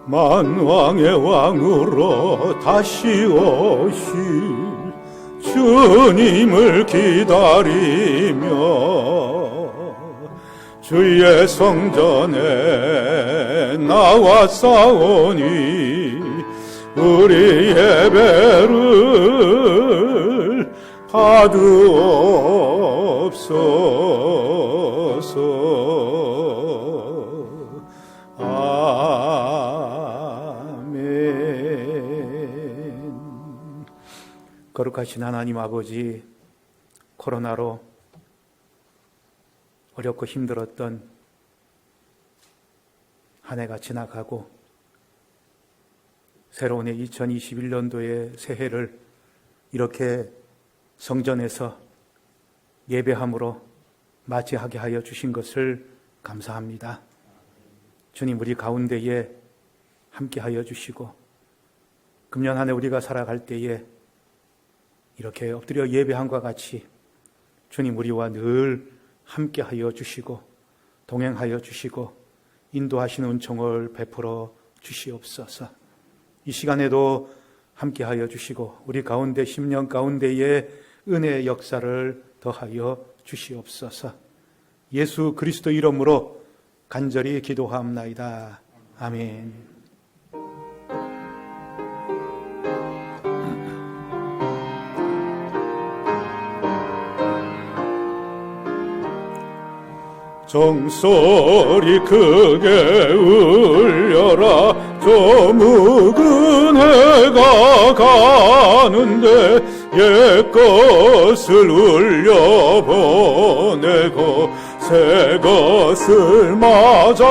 만왕의 왕으로 다시 오실 주님을 기다리며 주의 성전에 나왔사오니 우리 예배를 받으옵소서. 아멘. 거룩하신 하나님 아버지, 코로나로 어렵고 힘들었던 한 해가 지나가고 새로운 2021년도의 새해를 이렇게 성전에서 예배함으로 맞이하게 하여 주신 것을 감사합니다. 주님, 우리 가운데에 함께하여 주시고 금년 한 해 우리가 살아갈 때에 이렇게 엎드려 예배함과 같이 주님, 우리와 늘 함께하여 주시고 동행하여 주시고 인도하시는 은총을 베풀어 주시옵소서. 이 시간에도 함께하여 주시고 우리 가운데 10년 가운데에 은혜의 역사를 더하여 주시옵소서. 예수 그리스도 이름으로 간절히 기도하옵나이다. 아멘. 종소리 크게 울려라. 저 묵은 해가 가는데 옛것을 울려보내고 새것을 맞아들이자.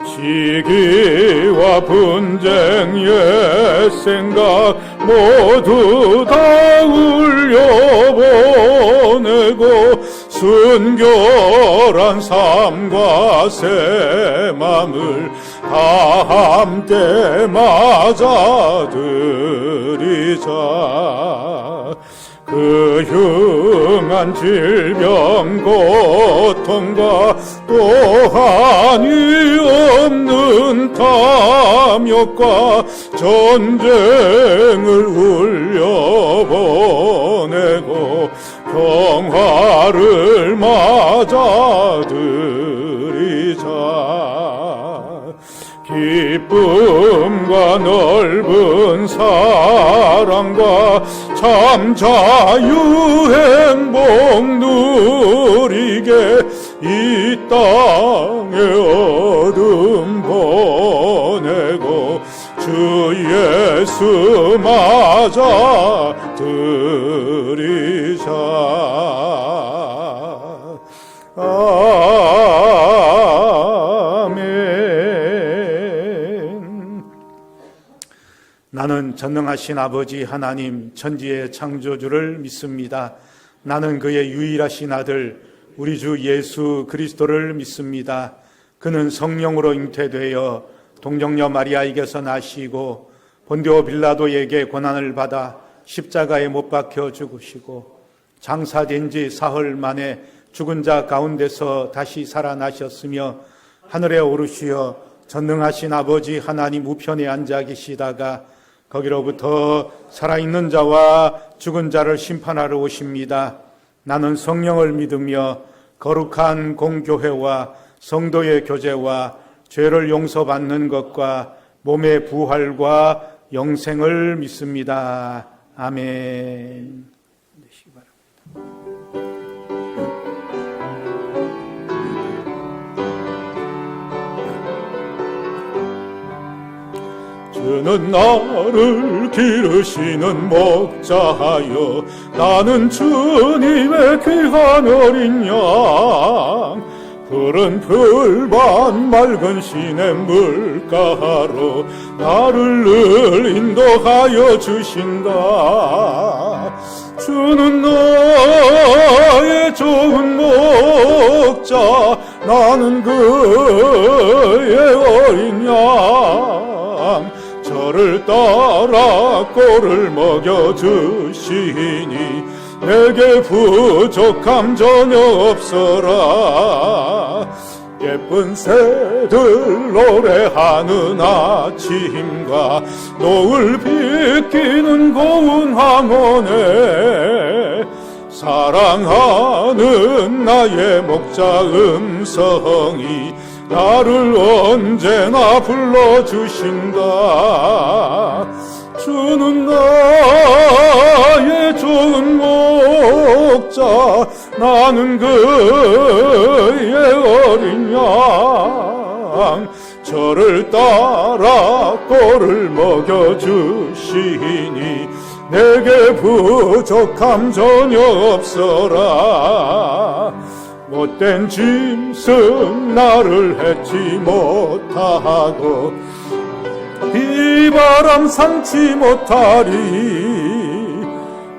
시기와 분쟁 옛생각 모두 다 울려보내고 순결한 삶과 새 맘을 다 함께 맞아들이자. 그 흉한 질병 고통과 또한 없는 탐욕과 전쟁을 울려보내고 평화를 맞아들이자. 기쁨과 넓은 사랑과 참 자유 행복 누리게 이 땅에 어둠 보내고 주 예수 맞아 드리자. 아멘. 나는 전능하신 아버지 하나님 천지의 창조주를 믿습니다. 나는 그의 유일하신 아들 우리 주 예수 그리스도를 믿습니다. 그는 성령으로 잉태되어 동정녀 마리아에게서 나시고 본디오 빌라도에게 고난을 받아 십자가에 못 박혀 죽으시고 장사된 지 사흘 만에 죽은 자 가운데서 다시 살아나셨으며 하늘에 오르시어 전능하신 아버지 하나님 우편에 앉아 계시다가 거기로부터 살아있는 자와 죽은 자를 심판하러 오십니다. 나는 성령을 믿으며 거룩한 공교회와 성도의 교제와 죄를 용서받는 것과 몸의 부활과 영생을 믿습니다. 아멘. 주는 나를 기르시는 목자하여 나는 주님의 귀한 어린 양. 푸른 풀밭 맑은 시냇물가로 나를 늘 인도하여 주신다. 주는 나의 좋은 목자 나는 그의 어린 양. 저를 따라 꼴을 먹여주시니 내게 부족함 전혀 없어라. 예쁜 새들 노래하는 아침과 노을 비키는 고운 황혼에 사랑하는 나의 목자 음성이 나를 언제나 불러주신다. 주는 나의 좋은 목자, 나는 그의 어린 양. 저를 따라 꼴을 먹여주시니 내게 부족함 전혀 없어라. 못된 짐승 나를 해치 못하고 비바람 삼지 못하리.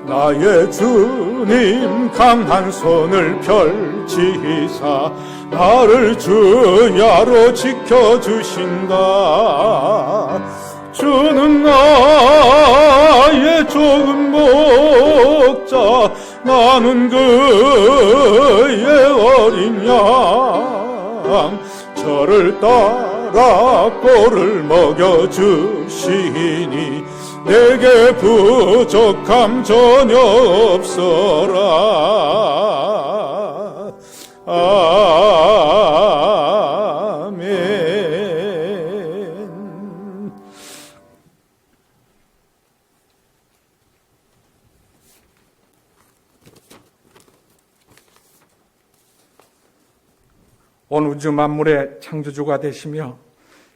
나의 주님 강한 손을 펼치사 나를 주야로 지켜주신다. 주는 나의 좋은 목자, 나는 그의 어린 양. 저를 따라 꼴을 먹여주시니 내게 부족함 전혀 없어라. 아멘. 온 우주 만물의 창조주가 되시며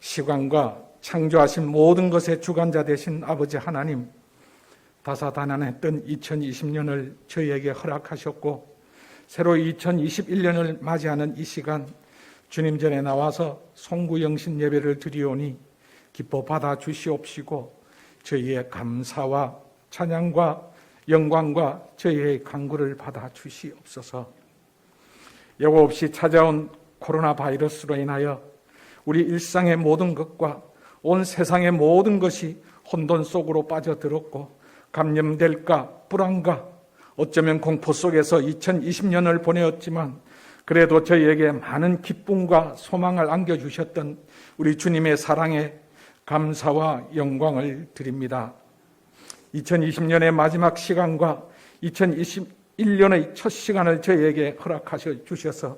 시간과 창조하신 모든 것의 주관자 되신 아버지 하나님, 다사다난했던 2020년을 저희에게 허락하셨고 새로 2021년을 맞이하는 이 시간 주님 전에 나와서 송구영신 예배를 드리오니 기뻐 받아주시옵시고 저희의 감사와 찬양과 영광과 저희의 간구를 받아주시옵소서. 예고 없이 찾아온 코로나 바이러스로 인하여 우리 일상의 모든 것과 온 세상의 모든 것이 혼돈 속으로 빠져들었고 감염될까 불안과 어쩌면 공포 속에서 2020년을 보내었지만 그래도 저희에게 많은 기쁨과 소망을 안겨주셨던 우리 주님의 사랑에 감사와 영광을 드립니다. 2020년의 마지막 시간과 2021년의 첫 시간을 저희에게 허락하셔 주셔서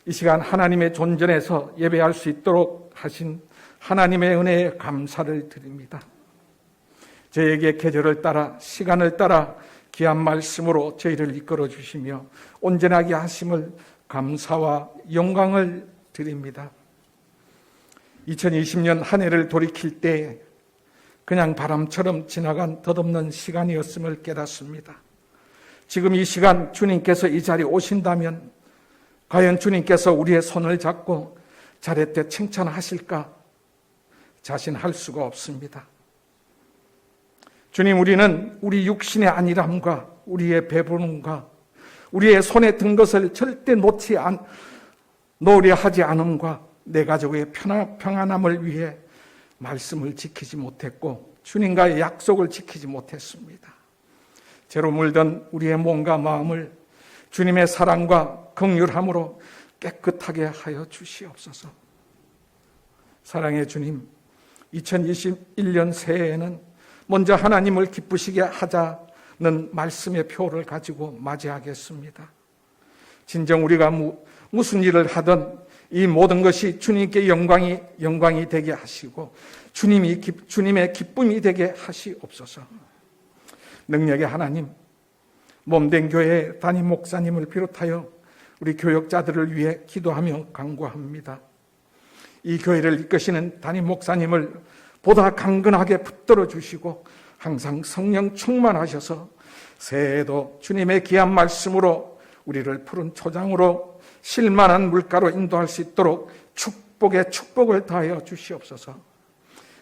이 시간 하나님의 존전에서 예배할 수 있도록 하신 하나님의 은혜에 감사를 드립니다. 저희에게 계절을 따라 시간을 따라 귀한 말씀으로 저희를 이끌어 주시며 온전하게 하심을 감사와 영광을 드립니다. 2020년 한 해를 돌이킬 때 그냥 바람처럼 지나간 덧없는 시간이었음을 깨닫습니다. 지금 이 시간 주님께서 이 자리에 오신다면 과연 주님께서 우리의 손을 잡고 잘했대 칭찬하실까? 자신할 수가 없습니다. 주님, 우리는 우리 육신의 안일함과 우리의 배부름과 우리의 손에 든 것을 절대 놓으려 하지 않음과 내 가족의 평안함을 위해 말씀을 지키지 못했고 주님과의 약속을 지키지 못했습니다. 죄로 물든 우리의 몸과 마음을 주님의 사랑과 긍휼함으로 깨끗하게 하여 주시옵소서. 사랑의 주님, 2021년 새해에는 먼저 하나님을 기쁘시게 하자는 말씀의 표를 가지고 맞이하겠습니다. 진정 우리가 무슨 일을 하든 이 모든 것이 주님께 영광이 되게 하시고 주님의 기쁨이 되게 하시옵소서. 능력의 하나님, 몸된 교회 담임 목사님을 비롯하여 우리 교역자들을 위해 기도하며 간구합니다. 이 교회를 이끄시는 담임 목사님을 보다 강건하게 붙들어 주시고 항상 성령 충만하셔서 새해에도 주님의 귀한 말씀으로 우리를 푸른 초장으로 실만한 물가로 인도할 수 있도록 축복에 축복을 더하여 주시옵소서.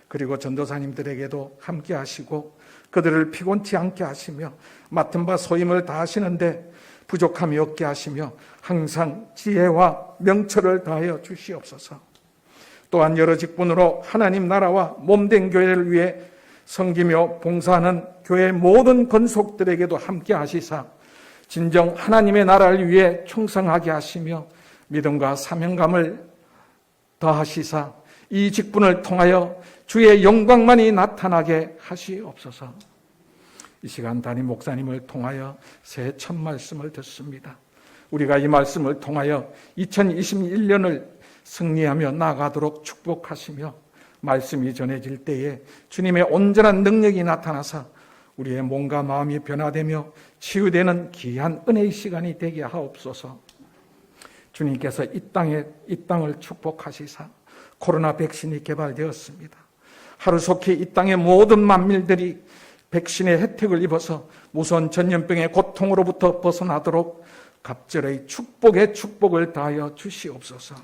그리고 전도사님들에게도 함께 하시고 그들을 피곤치 않게 하시며 맡은 바 소임을 다하시는데 부족함이 없게 하시며 항상 지혜와 명철을 더하여 주시옵소서. 또한 여러 직분으로 하나님 나라와 몸된 교회를 위해 섬기며 봉사하는 교회 모든 건속들에게도 함께 하시사 진정 하나님의 나라를 위해 충성하게 하시며 믿음과 사명감을 더하시사 이 직분을 통하여 주의 영광만이 나타나게 하시옵소서. 이 시간 담임 목사님을 통하여 새 첫 말씀을 듣습니다. 우리가 이 말씀을 통하여 2021년을 승리하며 나아가도록 축복하시며 말씀이 전해질 때에 주님의 온전한 능력이 나타나사 우리의 몸과 마음이 변화되며 치유되는 귀한 은혜의 시간이 되게 하옵소서. 주님께서 이 땅을 축복하시사 코로나 백신이 개발되었습니다. 하루속히 이 땅의 모든 만민들이 백신의 혜택을 입어서 무서운 전염병의 고통으로부터 벗어나도록 갑절의 축복의 축복을 다하여 주시옵소서.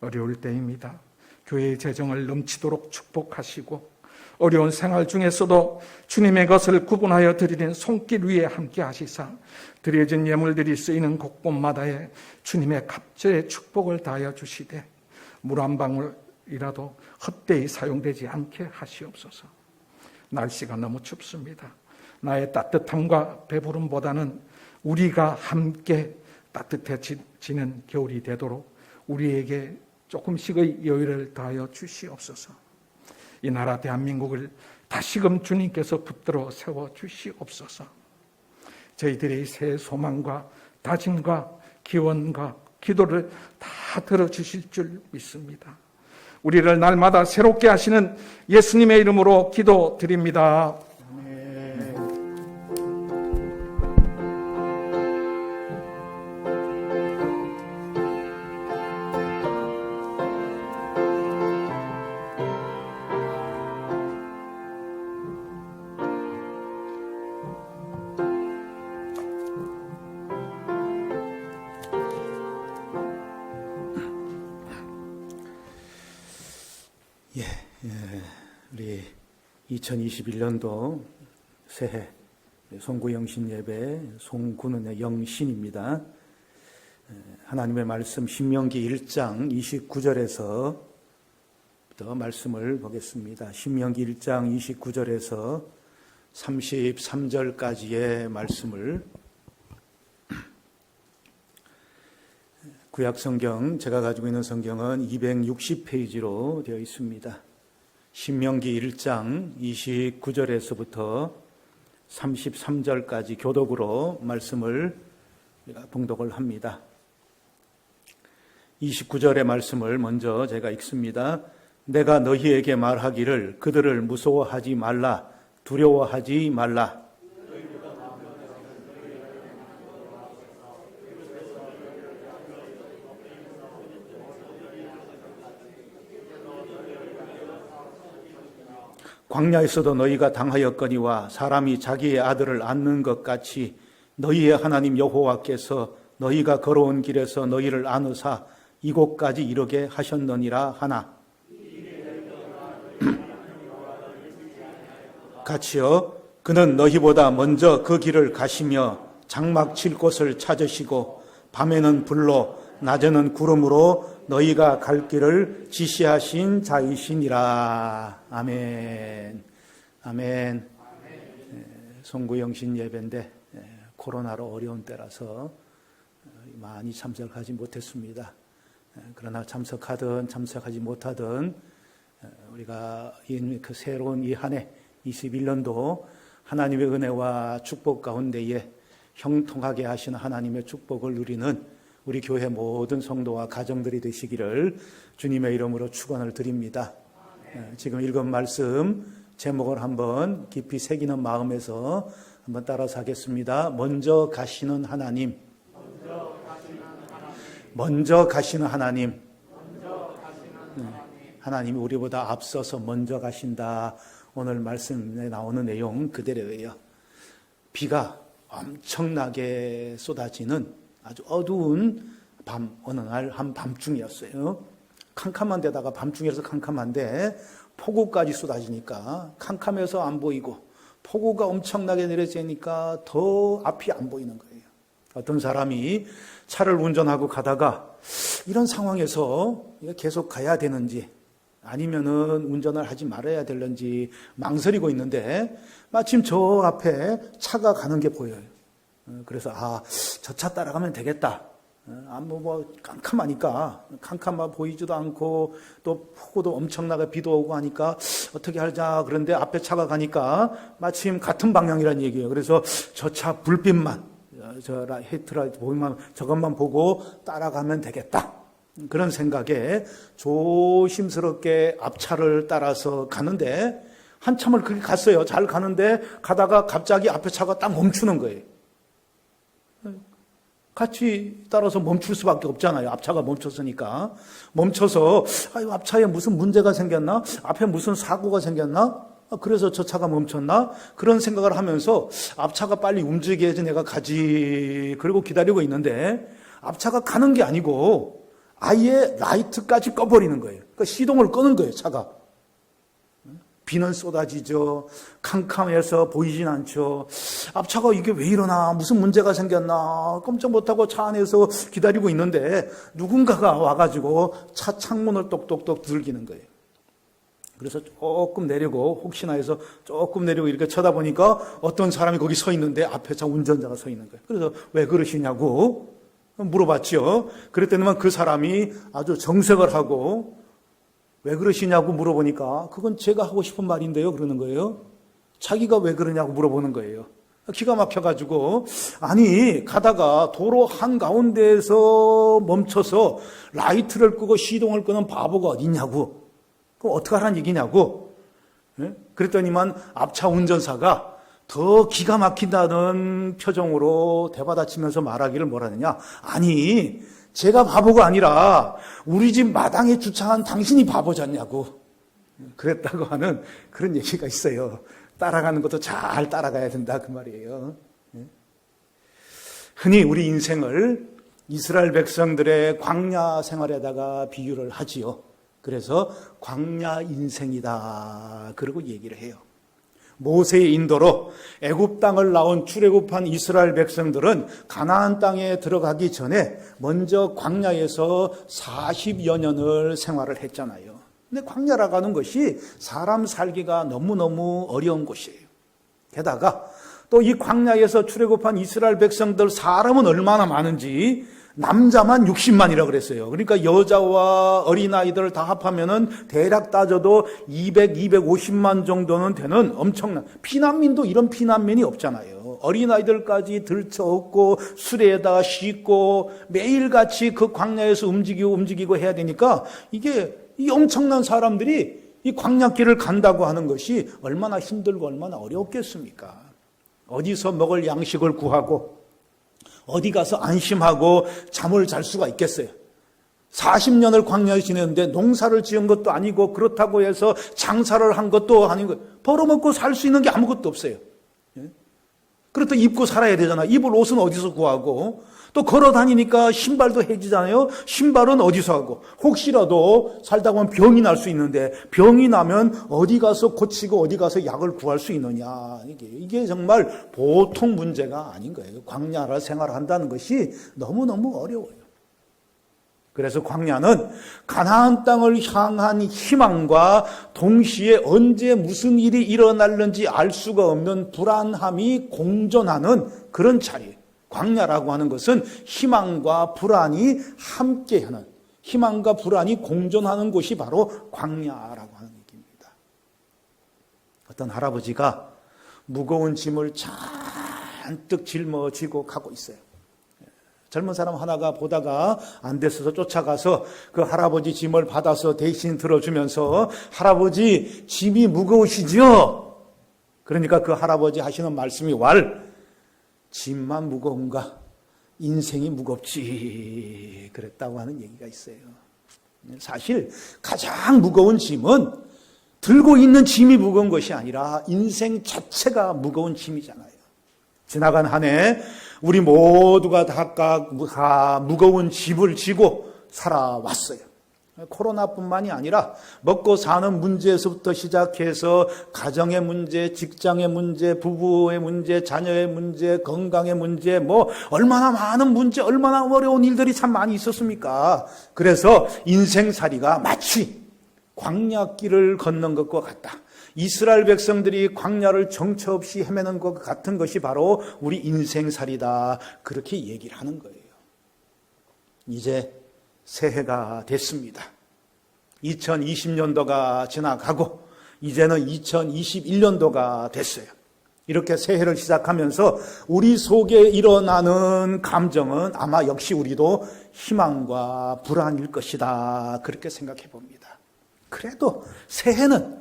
어려울 때입니다. 교회의 재정을 넘치도록 축복하시고 어려운 생활 중에서도 주님의 것을 구분하여 드리는 손길 위에 함께 하시사 드려진 예물들이 쓰이는 곳곳마다에 주님의 갑절의 축복을 다하여 주시되 물 한 방울이라도 헛되이 사용되지 않게 하시옵소서. 날씨가 너무 춥습니다. 나의 따뜻함과 배부름보다는 우리가 함께 따뜻해지는 겨울이 되도록 우리에게 조금씩의 여유를 다하여 주시옵소서. 이 나라 대한민국을 다시금 주님께서 붙들어 세워 주시옵소서. 저희들의 새 소망과 다짐과 기원과 기도를 다 들어주실 줄 믿습니다. 우리를 날마다 새롭게 하시는 예수님의 이름으로 기도드립니다. 우리 2021년도 새해 송구 영신 예배, 송구는 영신입니다. 하나님의 말씀 신명기 1장 29절에서 말씀을 보겠습니다. 신명기 1장 29절에서 33절까지의 말씀을 구약성경, 제가 가지고 있는 성경은 260페이지로 되어 있습니다. 신명기 1장 29절에서부터 33절까지 교독으로 말씀을 우리가 봉독을 합니다. 29절의 말씀을 먼저 제가 읽습니다. 내가 너희에게 말하기를 그들을 무서워하지 말라, 두려워하지 말라. 광야에서도 너희가 당하였거니와 사람이 자기의 아들을 안는 것 같이 너희의 하나님 여호와께서 너희가 걸어온 길에서 너희를 안으사 이곳까지 이르게 하셨느니라 하나. 같이요. 그는 너희보다 먼저 그 길을 가시며 장막 칠 곳을 찾으시고 밤에는 불로 낮에는 구름으로 너희가 갈 길을 지시하신 자이시니라. 아멘. 아멘. 송구영신 예배인데 코로나로 어려운 때라서 많이 참석하지 못했습니다. 그러나 참석하든 참석하지 못하든 우리가 그 새로운 이 한 해 21년도 하나님의 은혜와 축복 가운데에 형통하게 하시는 하나님의 축복을 누리는 우리 교회 모든 성도와 가정들이 되시기를 주님의 이름으로 축원을 드립니다. 지금 읽은 말씀 제목을 한번 깊이 새기는 마음에서 한번 따라서 하겠습니다. 먼저 가시는 하나님. 먼저 가시는 하나님. 하나님이 우리보다 앞서서 먼저 가신다. 오늘 말씀에 나오는 내용 그대로예요. 비가 엄청나게 쏟아지는 아주 어두운 밤, 어느 날 한밤중이었어요. 캄캄한 데다가 밤중이라서 캄캄한데 폭우까지 쏟아지니까 캄캄해서 안 보이고 폭우가 엄청나게 내려지니까 더 앞이 안 보이는 거예요. 어떤 사람이 차를 운전하고 가다가 이런 상황에서 계속 가야 되는지 아니면은 운전을 하지 말아야 되는지 망설이고 있는데 마침 저 앞에 차가 가는 게 보여요. 그래서 저 차 따라가면 되겠다. 깜깜하니까 보이지도 않고 또 폭우도 엄청나게 비도 오고 하니까 어떻게 하자. 그런데 앞에 차가 가니까 마침 같은 방향이란 얘기예요. 그래서 저 차 불빛만 저 헤드라이트 보이면 저것만 보고 따라가면 되겠다. 그런 생각에 조심스럽게 앞차를 따라서 가는데 한참을 그렇게 갔어요. 잘 가는데 가다가 갑자기 앞에 차가 딱 멈추는 거예요. 같이 따라서 멈출 수밖에 없잖아요. 앞차가 멈췄으니까. 멈춰서 앞차에 무슨 문제가 생겼나? 앞에 무슨 사고가 생겼나? 그래서 저 차가 멈췄나? 그런 생각을 하면서 앞차가 빨리 움직여야지 내가 가지. 그리고 기다리고 있는데 앞차가 가는 게 아니고 아예 라이트까지 꺼버리는 거예요. 그러니까 시동을 끄는 거예요, 차가. 비는 쏟아지죠. 캄캄해서 보이진 않죠. 앞차가 이게 왜 이러나, 무슨 문제가 생겼나 꼼짝 못하고 차 안에서 기다리고 있는데 누군가가 와가지고 차 창문을 똑똑똑 두들기는 거예요. 그래서 조금 내리고, 혹시나 해서 조금 내리고 이렇게 쳐다보니까 어떤 사람이 거기 서 있는데 앞에 차 운전자가 서 있는 거예요. 그래서 왜 그러시냐고 물어봤죠. 그랬더니만 그 사람이 아주 정색을 하고 왜 그러시냐고 물어보니까 그건 제가 하고 싶은 말인데요. 그러는 거예요. 자기가 왜 그러냐고 물어보는 거예요. 기가 막혀가지고 아니 가다가 도로 한가운데에서 멈춰서 라이트를 끄고 시동을 끄는 바보가 어디 있냐고. 그럼 어떻게 하라는 얘기냐고. 그랬더니만 앞차 운전사가 더 기가 막힌다는 표정으로 대받아치면서 말하기를 뭐라느냐. 아니 제가 바보가 아니라 우리 집 마당에 주차한 당신이 바보잖냐고 그랬다고 하는 그런 얘기가 있어요. 따라가는 것도 잘 따라가야 된다 그 말이에요. 흔히 우리 인생을 이스라엘 백성들의 광야 생활에다가 비유를 하지요. 그래서 광야 인생이다 그러고 얘기를 해요. 모세의 인도로 애굽 땅을 나온 출애굽한 이스라엘 백성들은 가나안 땅에 들어가기 전에 먼저 광야에서 40여 년을 생활을 했잖아요. 근데 광야라고 하는 것이 사람 살기가 너무너무 어려운 곳이에요. 게다가 또 이 광야에서 출애굽한 이스라엘 백성들 사람은 얼마나 많은지 남자만 60만이라고 그랬어요. 그러니까 여자와 어린아이들을 다 합하면은 대략 따져도 250만 정도는 되는 엄청난, 피난민도 이런 피난민이 없잖아요. 어린아이들까지 들쳐업고 수레에다 싣고 매일같이 그 광야에서 움직이고 해야 되니까 이게 이 엄청난 사람들이 이 광야길을 간다고 하는 것이 얼마나 힘들고 얼마나 어렵겠습니까? 어디서 먹을 양식을 구하고 어디 가서 안심하고 잠을 잘 수가 있겠어요. 40년을 광야에 지냈는데 농사를 지은 것도 아니고 그렇다고 해서 장사를 한 것도 아니고 벌어먹고 살 수 있는 게 아무것도 없어요. 그렇다고 입고 살아야 되잖아요. 입을 옷은 어디서 구하고 또 걸어 다니니까 신발도 해지잖아요. 신발은 어디서 하고 혹시라도 살다 보면 병이 날 수 있는데 병이 나면 어디 가서 고치고 어디 가서 약을 구할 수 있느냐. 이게 정말 보통 문제가 아닌 거예요. 광야를 생활한다는 것이 너무너무 어려워요. 그래서 광야는 가나안 땅을 향한 희망과 동시에 언제 무슨 일이 일어날는지 알 수가 없는 불안함이 공존하는 그런 자리예요. 광야라고 하는 것은 희망과 불안이 함께하는, 희망과 불안이 공존하는 곳이 바로 광야라고 하는 얘기입니다. 어떤 할아버지가 무거운 짐을 잔뜩 짊어지고 가고 있어요. 젊은 사람 하나가 보다가 안 됐어서 쫓아가서 그 할아버지 짐을 받아서 대신 들어주면서 할아버지 짐이 무거우시죠? 그러니까 그 할아버지 하시는 말씀이 짐만 무거운가? 인생이 무겁지. 그랬다고 하는 얘기가 있어요. 사실 가장 무거운 짐은 들고 있는 짐이 무거운 것이 아니라 인생 자체가 무거운 짐이잖아요. 지나간 한 해 우리 모두가 각각 무거운 짐을 지고 살아왔어요. 코로나뿐만이 아니라 먹고 사는 문제에서부터 시작해서 가정의 문제, 직장의 문제, 부부의 문제, 자녀의 문제, 건강의 문제, 얼마나 많은 문제, 얼마나 어려운 일들이 참 많이 있었습니까? 그래서 인생살이가 마치 광야길을 걷는 것과 같다. 이스라엘 백성들이 광야를 정처 없이 헤매는 것 같은 것이 바로 우리 인생살이다. 그렇게 얘기를 하는 거예요. 이제 새해가 됐습니다. 2020년도가 지나가고 이제는 2021년도가 됐어요. 이렇게 새해를 시작하면서 우리 속에 일어나는 감정은 아마 역시 우리도 희망과 불안일 것이다. 그렇게 생각해 봅니다. 그래도 새해는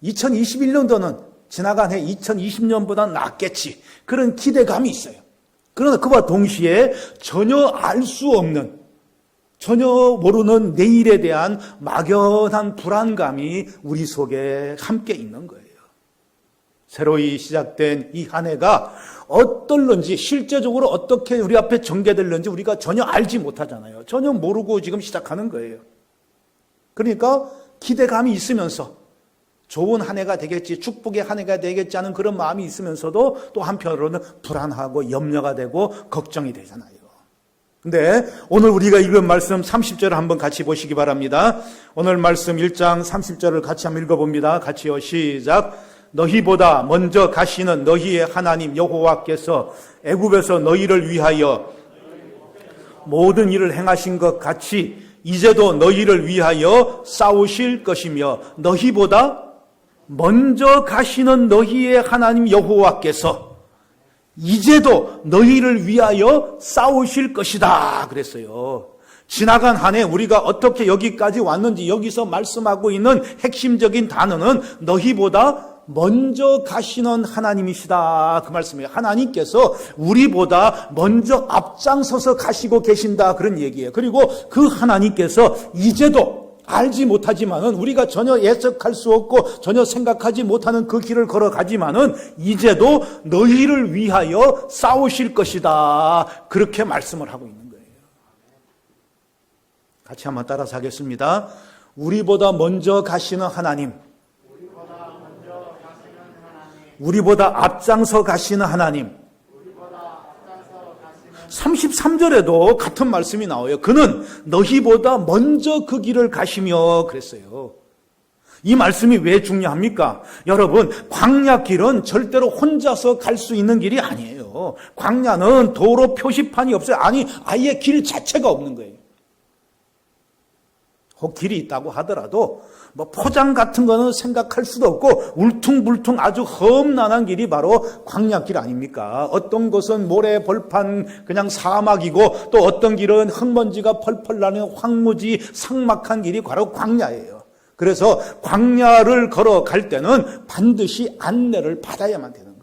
2021년도는 지나간 해 2020년보다 낫겠지. 그런 기대감이 있어요. 그러나 그와 동시에 전혀 알 수 없는, 전혀 모르는 내일에 대한 막연한 불안감이 우리 속에 함께 있는 거예요. 새로이 시작된 이 한 해가 어떨런지, 실제적으로 어떻게 우리 앞에 전개될는지 우리가 전혀 알지 못하잖아요. 전혀 모르고 지금 시작하는 거예요. 그러니까 기대감이 있으면서 좋은 한 해가 되겠지, 축복의 한 해가 되겠지 하는 그런 마음이 있으면서도 또 한편으로는 불안하고 염려가 되고 걱정이 되잖아요. 근데 오늘 우리가 읽은 말씀 30절을 한번 같이 보시기 바랍니다. 오늘 말씀 1장 30절을 같이 한번 읽어봅니다. 같이요. 시작. 너희보다 먼저 가시는 너희의 하나님 여호와께서 애굽에서 너희를 위하여 모든 일을 행하신 것 같이 이제도 너희를 위하여 싸우실 것이며 너희보다 먼저 가시는 너희의 하나님 여호와께서 이제도 너희를 위하여 싸우실 것이다 그랬어요. 지나간 한 해 우리가 어떻게 여기까지 왔는지 여기서 말씀하고 있는 핵심적인 단어는 너희보다 먼저 가시는 하나님이시다 그 말씀이에요. 하나님께서 우리보다 먼저 앞장서서 가시고 계신다 그런 얘기예요. 그리고 그 하나님께서 이제도 알지 못하지만은 우리가 전혀 예측할 수 없고 전혀 생각하지 못하는 그 길을 걸어가지만은 이제도 너희를 위하여 싸우실 것이다 그렇게 말씀을 하고 있는 거예요. 같이 한번 따라서 하겠습니다. 우리보다 먼저 가시는 하나님, 우리보다 앞장서 가시는 하나님. 33절에도 같은 말씀이 나와요. 그는 너희보다 먼저 그 길을 가시며 그랬어요. 이 말씀이 왜 중요합니까? 여러분, 광야길은 절대로 혼자서 갈 수 있는 길이 아니에요. 광야는 도로 표시판이 없어요. 아니, 아예 길 자체가 없는 거예요. 혹 길이 있다고 하더라도 뭐 포장 같은 거는 생각할 수도 없고 울퉁불퉁 아주 험난한 길이 바로 광야길 아닙니까? 어떤 곳은 모래 벌판 그냥 사막이고 또 어떤 길은 흙먼지가 펄펄 나는 황무지 삭막한 길이 바로 광야예요. 그래서 광야를 걸어갈 때는 반드시 안내를 받아야만 되는 거예요.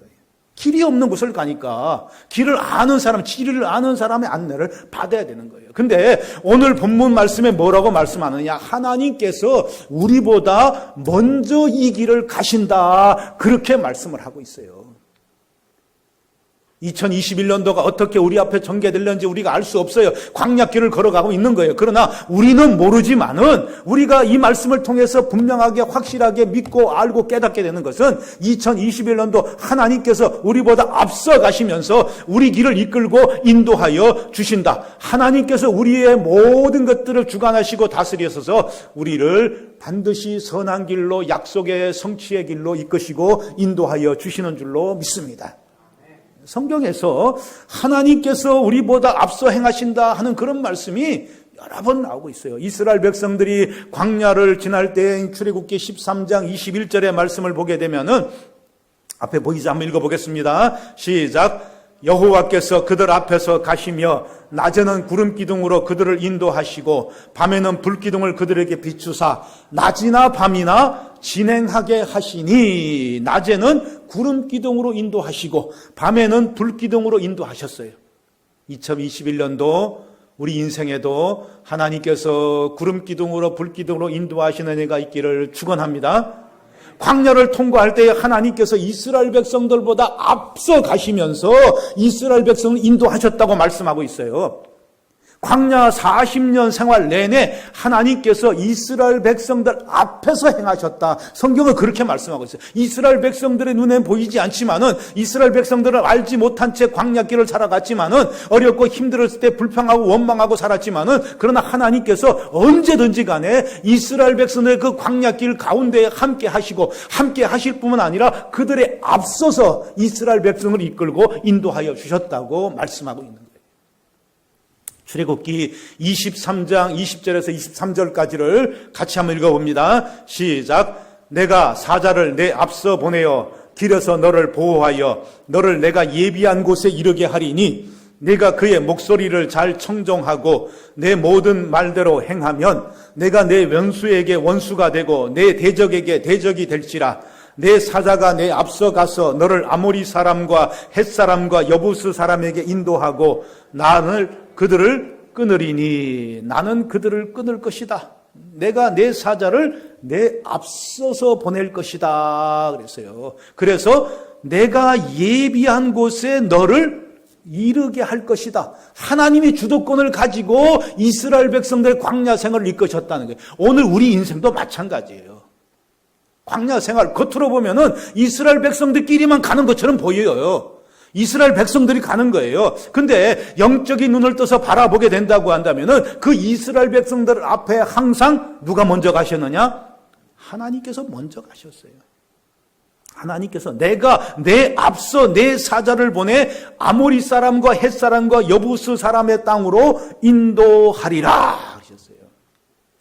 길이 없는 곳을 가니까 길을 아는 사람, 지리를 아는 사람의 안내를 받아야 되는 거예요. 근데 오늘 본문 말씀에 뭐라고 말씀하느냐? 하나님께서 우리보다 먼저 이 길을 가신다. 그렇게 말씀을 하고 있어요. 2021년도가 어떻게 우리 앞에 전개될는지 우리가 알 수 없어요. 광야길을 걸어가고 있는 거예요. 그러나 우리는 모르지만은 우리가 이 말씀을 통해서 분명하게 확실하게 믿고 알고 깨닫게 되는 것은 2021년도 하나님께서 우리보다 앞서 가시면서 우리 길을 이끌고 인도하여 주신다. 하나님께서 우리의 모든 것들을 주관하시고 다스리셔서 우리를 반드시 선한 길로 약속의 성취의 길로 이끄시고 인도하여 주시는 줄로 믿습니다. 성경에서 하나님께서 우리보다 앞서 행하신다 하는 그런 말씀이 여러 번 나오고 있어요. 이스라엘 백성들이 광야를 지날 때 출애굽기 13장 21절의 말씀을 보게 되면은 앞에 보이지 한번 읽어보겠습니다. 시작. 여호와께서 그들 앞에서 가시며 낮에는 구름 기둥으로 그들을 인도하시고 밤에는 불 기둥을 그들에게 비추사 낮이나 밤이나 진행하게 하시니 낮에는 구름 기둥으로 인도하시고 밤에는 불 기둥으로 인도하셨어요. 2021년도 우리 인생에도 하나님께서 구름 기둥으로 불 기둥으로 인도하시는 해가 있기를 축원합니다. 광야를 통과할 때 하나님께서 이스라엘 백성들보다 앞서 가시면서 이스라엘 백성을 인도하셨다고 말씀하고 있어요. 광야 40년 생활 내내 하나님께서 이스라엘 백성들 앞에서 행하셨다. 성경은 그렇게 말씀하고 있어요. 이스라엘 백성들의 눈에 보이지 않지만은 이스라엘 백성들을 알지 못한 채 광야길을 살아갔지만은 어렵고 힘들었을 때 불평하고 원망하고 살았지만은 그러나 하나님께서 언제든지 간에 이스라엘 백성들의 그 광야길 가운데에 함께 하시고 함께 하실 뿐만 아니라 그들의 앞서서 이스라엘 백성을 이끌고 인도하여 주셨다고 말씀하고 있는 거예요. 출애굽기 23장 20절에서 23절까지를 같이 한번 읽어봅니다. 시작. 내가 사자를 내 앞서 보내어 길에서 너를 보호하여 너를 내가 예비한 곳에 이르게 하리니 네가 그의 목소리를 잘 청종하고 내 모든 말대로 행하면 내가 내 원수에게 원수가 되고 내 대적에게 대적이 될지라. 내 사자가 내 앞서 가서 너를 아모리 사람과 헷 사람과 여부스 사람에게 인도하고 나는 그들을 끊으리니 나는 그들을 끊을 것이다. 내가 내 사자를 내 앞서서 보낼 것이다 그랬어요. 그래서 내가 예비한 곳에 너를 이르게 할 것이다. 하나님이 주도권을 가지고 이스라엘 백성들의 광야 생활을 이끄셨다는 거예요. 오늘 우리 인생도 마찬가지예요. 광야 생활 겉으로 보면은 이스라엘 백성들끼리만 가는 것처럼 보여요. 이스라엘 백성들이 가는 거예요. 근데 영적인 눈을 떠서 바라보게 된다고 한다면은 그 이스라엘 백성들 앞에 항상 누가 먼저 가셨느냐? 하나님께서 먼저 가셨어요. 하나님께서 내가 내 앞서 내 사자를 보내 아모리 사람과 헷 사람과 여부스 사람의 땅으로 인도하리라 하셨어요.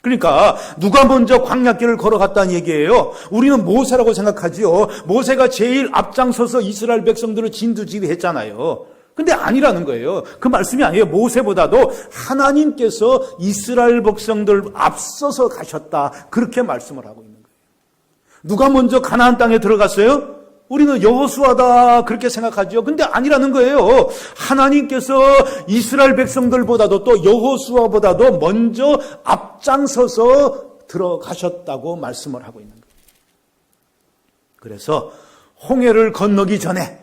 그러니까 누가 먼저 광야길을 걸어갔다는 얘기예요. 우리는 모세라고 생각하지요. 모세가 제일 앞장서서 이스라엘 백성들을 진두지휘했잖아요. 근데 아니라는 거예요. 그 말씀이 아니에요. 모세보다도 하나님께서 이스라엘 백성들 앞서서 가셨다. 그렇게 말씀을 하고 있는 거예요. 누가 먼저 가나안 땅에 들어갔어요? 우리는 여호수아다 그렇게 생각하죠. 근데 아니라는 거예요. 하나님께서 이스라엘 백성들보다도 또 여호수아보다도 먼저 앞장서서 들어가셨다고 말씀을 하고 있는 거예요. 그래서 홍해를 건너기 전에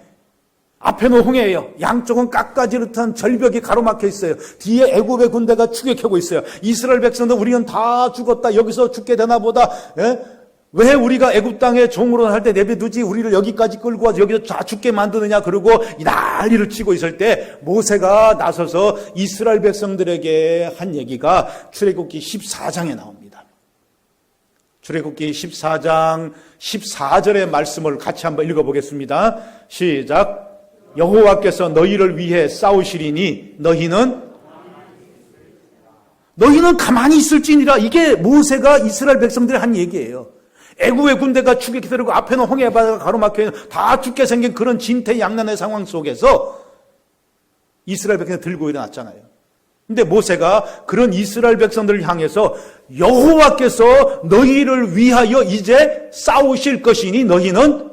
앞에는 홍해예요. 양쪽은 깎아지르듯한 절벽이 가로막혀 있어요. 뒤에 애굽의 군대가 추격하고 있어요. 이스라엘 백성들 우리는 다 죽었다. 여기서 죽게 되나 보다. 왜 우리가 애굽 땅에 종으로 할 때 내비두지 우리를 여기까지 끌고 와서 여기서 다 죽게 만드느냐 그러고 난리를 치고 있을 때 모세가 나서서 이스라엘 백성들에게 한 얘기가 출애굽기 14장에 나옵니다. 출애굽기 14장 14절의 말씀을 같이 한번 읽어보겠습니다. 시작. 여호와께서 너희를 위해 싸우시리니 너희는 가만히 있을지니라. 이게 모세가 이스라엘 백성들이 한 얘기예요. 애굽의 군대가 추격해 들고 앞에는 홍해 바다가 가로막혀 있는 다 죽게 생긴 그런 진퇴양난의 상황 속에서 이스라엘 백성이 들고 일어났잖아요. 근데 모세가 그런 이스라엘 백성들을 향해서 여호와께서 너희를 위하여 이제 싸우실 것이니 너희는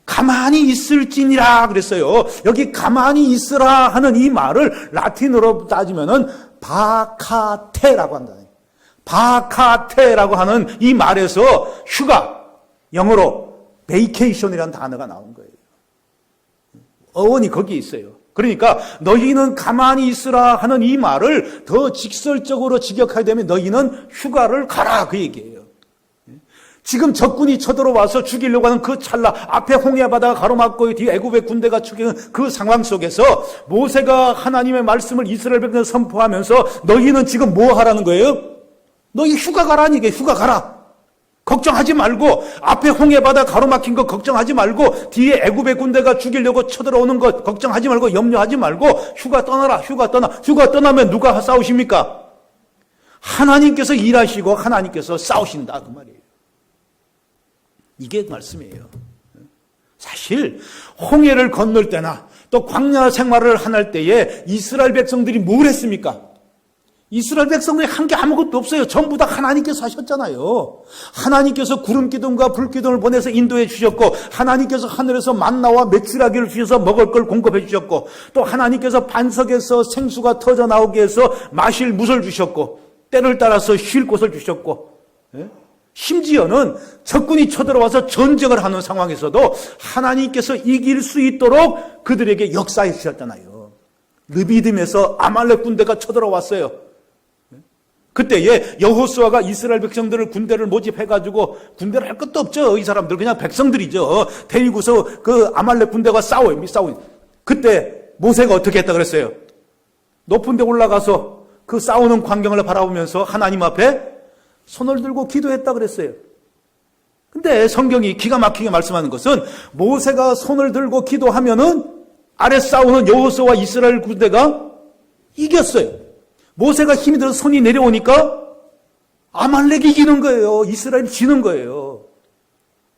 가만히 있을지니라 그랬어요. 여기 가만히 있으라 하는 이 말을 라틴어로 따지면은 바카테라고 한다. 바카테라고 하는 이 말에서 휴가, 영어로 베이케이션이라는 단어가 나온 거예요. 어원이 거기에 있어요. 그러니까 너희는 가만히 있으라 하는 이 말을 더 직설적으로 직역하게 되면 너희는 휴가를 가라 그 얘기예요. 지금 적군이 쳐들어와서 죽이려고 하는 그 찰나 앞에 홍해 바다가 가로막고 뒤에 애굽의 군대가 죽이는 그 상황 속에서 모세가 하나님의 말씀을 이스라엘 백성에 선포하면서 너희는 지금 뭐 하라는 거예요? 너희 휴가 가라니 이게 휴가 가라. 걱정하지 말고 앞에 홍해 바다 가로막힌 거 걱정하지 말고 뒤에 애굽의 군대가 죽이려고 쳐들어오는 것 걱정하지 말고 염려하지 말고 휴가 떠나라. 휴가 떠나면 누가 싸우십니까? 하나님께서 일하시고 하나님께서 싸우신다 그 말이에요. 이게 말씀이에요. 사실 홍해를 건널 때나 또 광야 생활을 할 때에 이스라엘 백성들이 뭘 했습니까? 이스라엘 백성들이 한 게 아무것도 없어요. 전부 다 하나님께서 하셨잖아요. 하나님께서 구름 기둥과 불 기둥을 보내서 인도해 주셨고 하나님께서 하늘에서 만나와 메추라기를 주셔서 먹을 걸 공급해 주셨고 또 하나님께서 반석에서 생수가 터져 나오게 해서 마실 물을 주셨고 때를 따라서 쉴 곳을 주셨고 심지어는 적군이 쳐들어와서 전쟁을 하는 상황에서도 하나님께서 이길 수 있도록 그들에게 역사해 주셨잖아요. 르비딤에서 아말렉 군대가 쳐들어왔어요. 그때에 여호수아가 이스라엘 백성들을 군대를 모집해가지고 군대를 할 것도 없죠. 이 사람들 그냥 백성들이죠. 데리고서 그 아말렉 군대가 싸워요. 그때 모세가 어떻게 했다 그랬어요? 높은 데 올라가서 그 싸우는 광경을 바라보면서 하나님 앞에 손을 들고 기도했다 그랬어요. 근데 성경이 기가 막히게 말씀하는 것은 모세가 손을 들고 기도하면은 아래 싸우는 여호수아와 이스라엘 군대가 이겼어요. 모세가 힘이 들어서 손이 내려오니까 아말렉이 이기는 거예요. 이스라엘이 지는 거예요.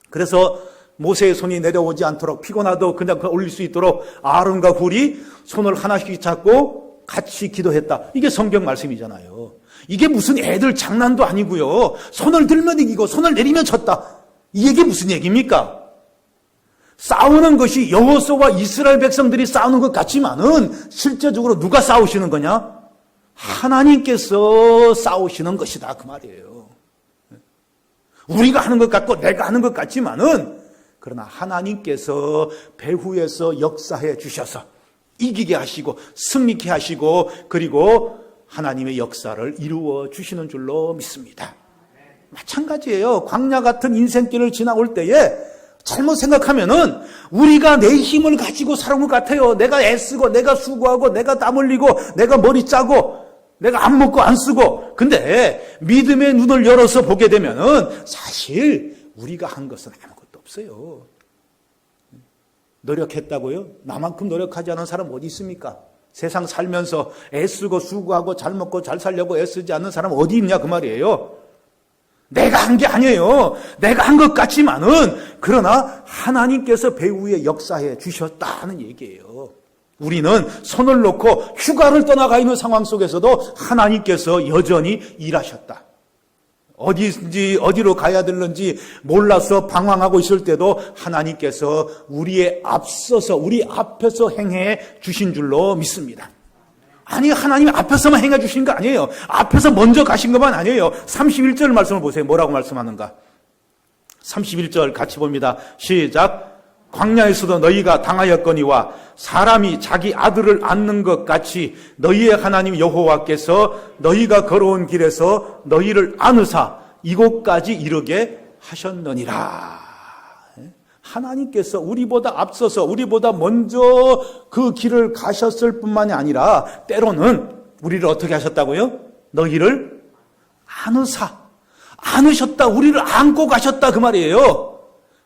그래서 모세의 손이 내려오지 않도록 피곤하도 그냥 올릴 수 있도록 아론과 훌이 손을 하나씩 잡고 같이 기도했다. 이게 성경 말씀이잖아요. 이게 무슨 애들 장난도 아니고요. 손을 들면 이기고 손을 내리면 졌다. 이게 무슨 얘기입니까? 싸우는 것이 여호수아와 이스라엘 백성들이 싸우는 것 같지만은 실제적으로 누가 싸우시는 거냐? 하나님께서 싸우시는 것이다 그 말이에요. 우리가 하는 것 같고 내가 하는 것 같지만은 그러나 하나님께서 배후에서 역사해 주셔서 이기게 하시고 승리케 하시고 그리고 하나님의 역사를 이루어 주시는 줄로 믿습니다. 마찬가지예요. 광야 같은 인생길을 지나올 때에 잘못 생각하면은 우리가 내 힘을 가지고 살아온 것 같아요. 내가 애쓰고 내가 수고하고 내가 땀 흘리고 내가 머리 짜고 내가 안 먹고 안 쓰고. 근데 믿음의 눈을 열어서 보게 되면은 사실 우리가 한 것은 아무것도 없어요. 노력했다고요? 나만큼 노력하지 않은 사람 어디 있습니까? 세상 살면서 애쓰고 수고하고 잘 먹고 잘 살려고 애쓰지 않는 사람 어디 있냐 그 말이에요. 내가 한 게 아니에요. 내가 한 것 같지만은 그러나 하나님께서 배후에 역사해 주셨다는 얘기예요. 우리는 손을 놓고 휴가를 떠나가 있는 상황 속에서도 하나님께서 여전히 일하셨다. 어디로 가야 되는지 몰라서 방황하고 있을 때도 하나님께서 우리의 앞서서 우리 앞에서 행해 주신 줄로 믿습니다. 아니 하나님 앞에서만 행해 주신 거 아니에요. 앞에서 먼저 가신 것만 아니에요. 31절 말씀을 보세요. 뭐라고 말씀하는가? 31절 같이 봅니다. 시작. 광야에서도 너희가 당하였거니와 사람이 자기 아들을 안는 것 같이 너희의 하나님 여호와께서 너희가 걸어온 길에서 너희를 안으사 이곳까지 이르게 하셨느니라. 하나님께서 우리보다 앞서서 우리보다 먼저 그 길을 가셨을 뿐만이 아니라 때로는 우리를 어떻게 하셨다고요? 너희를 안으셨다. 우리를 안고 가셨다 그 말이에요.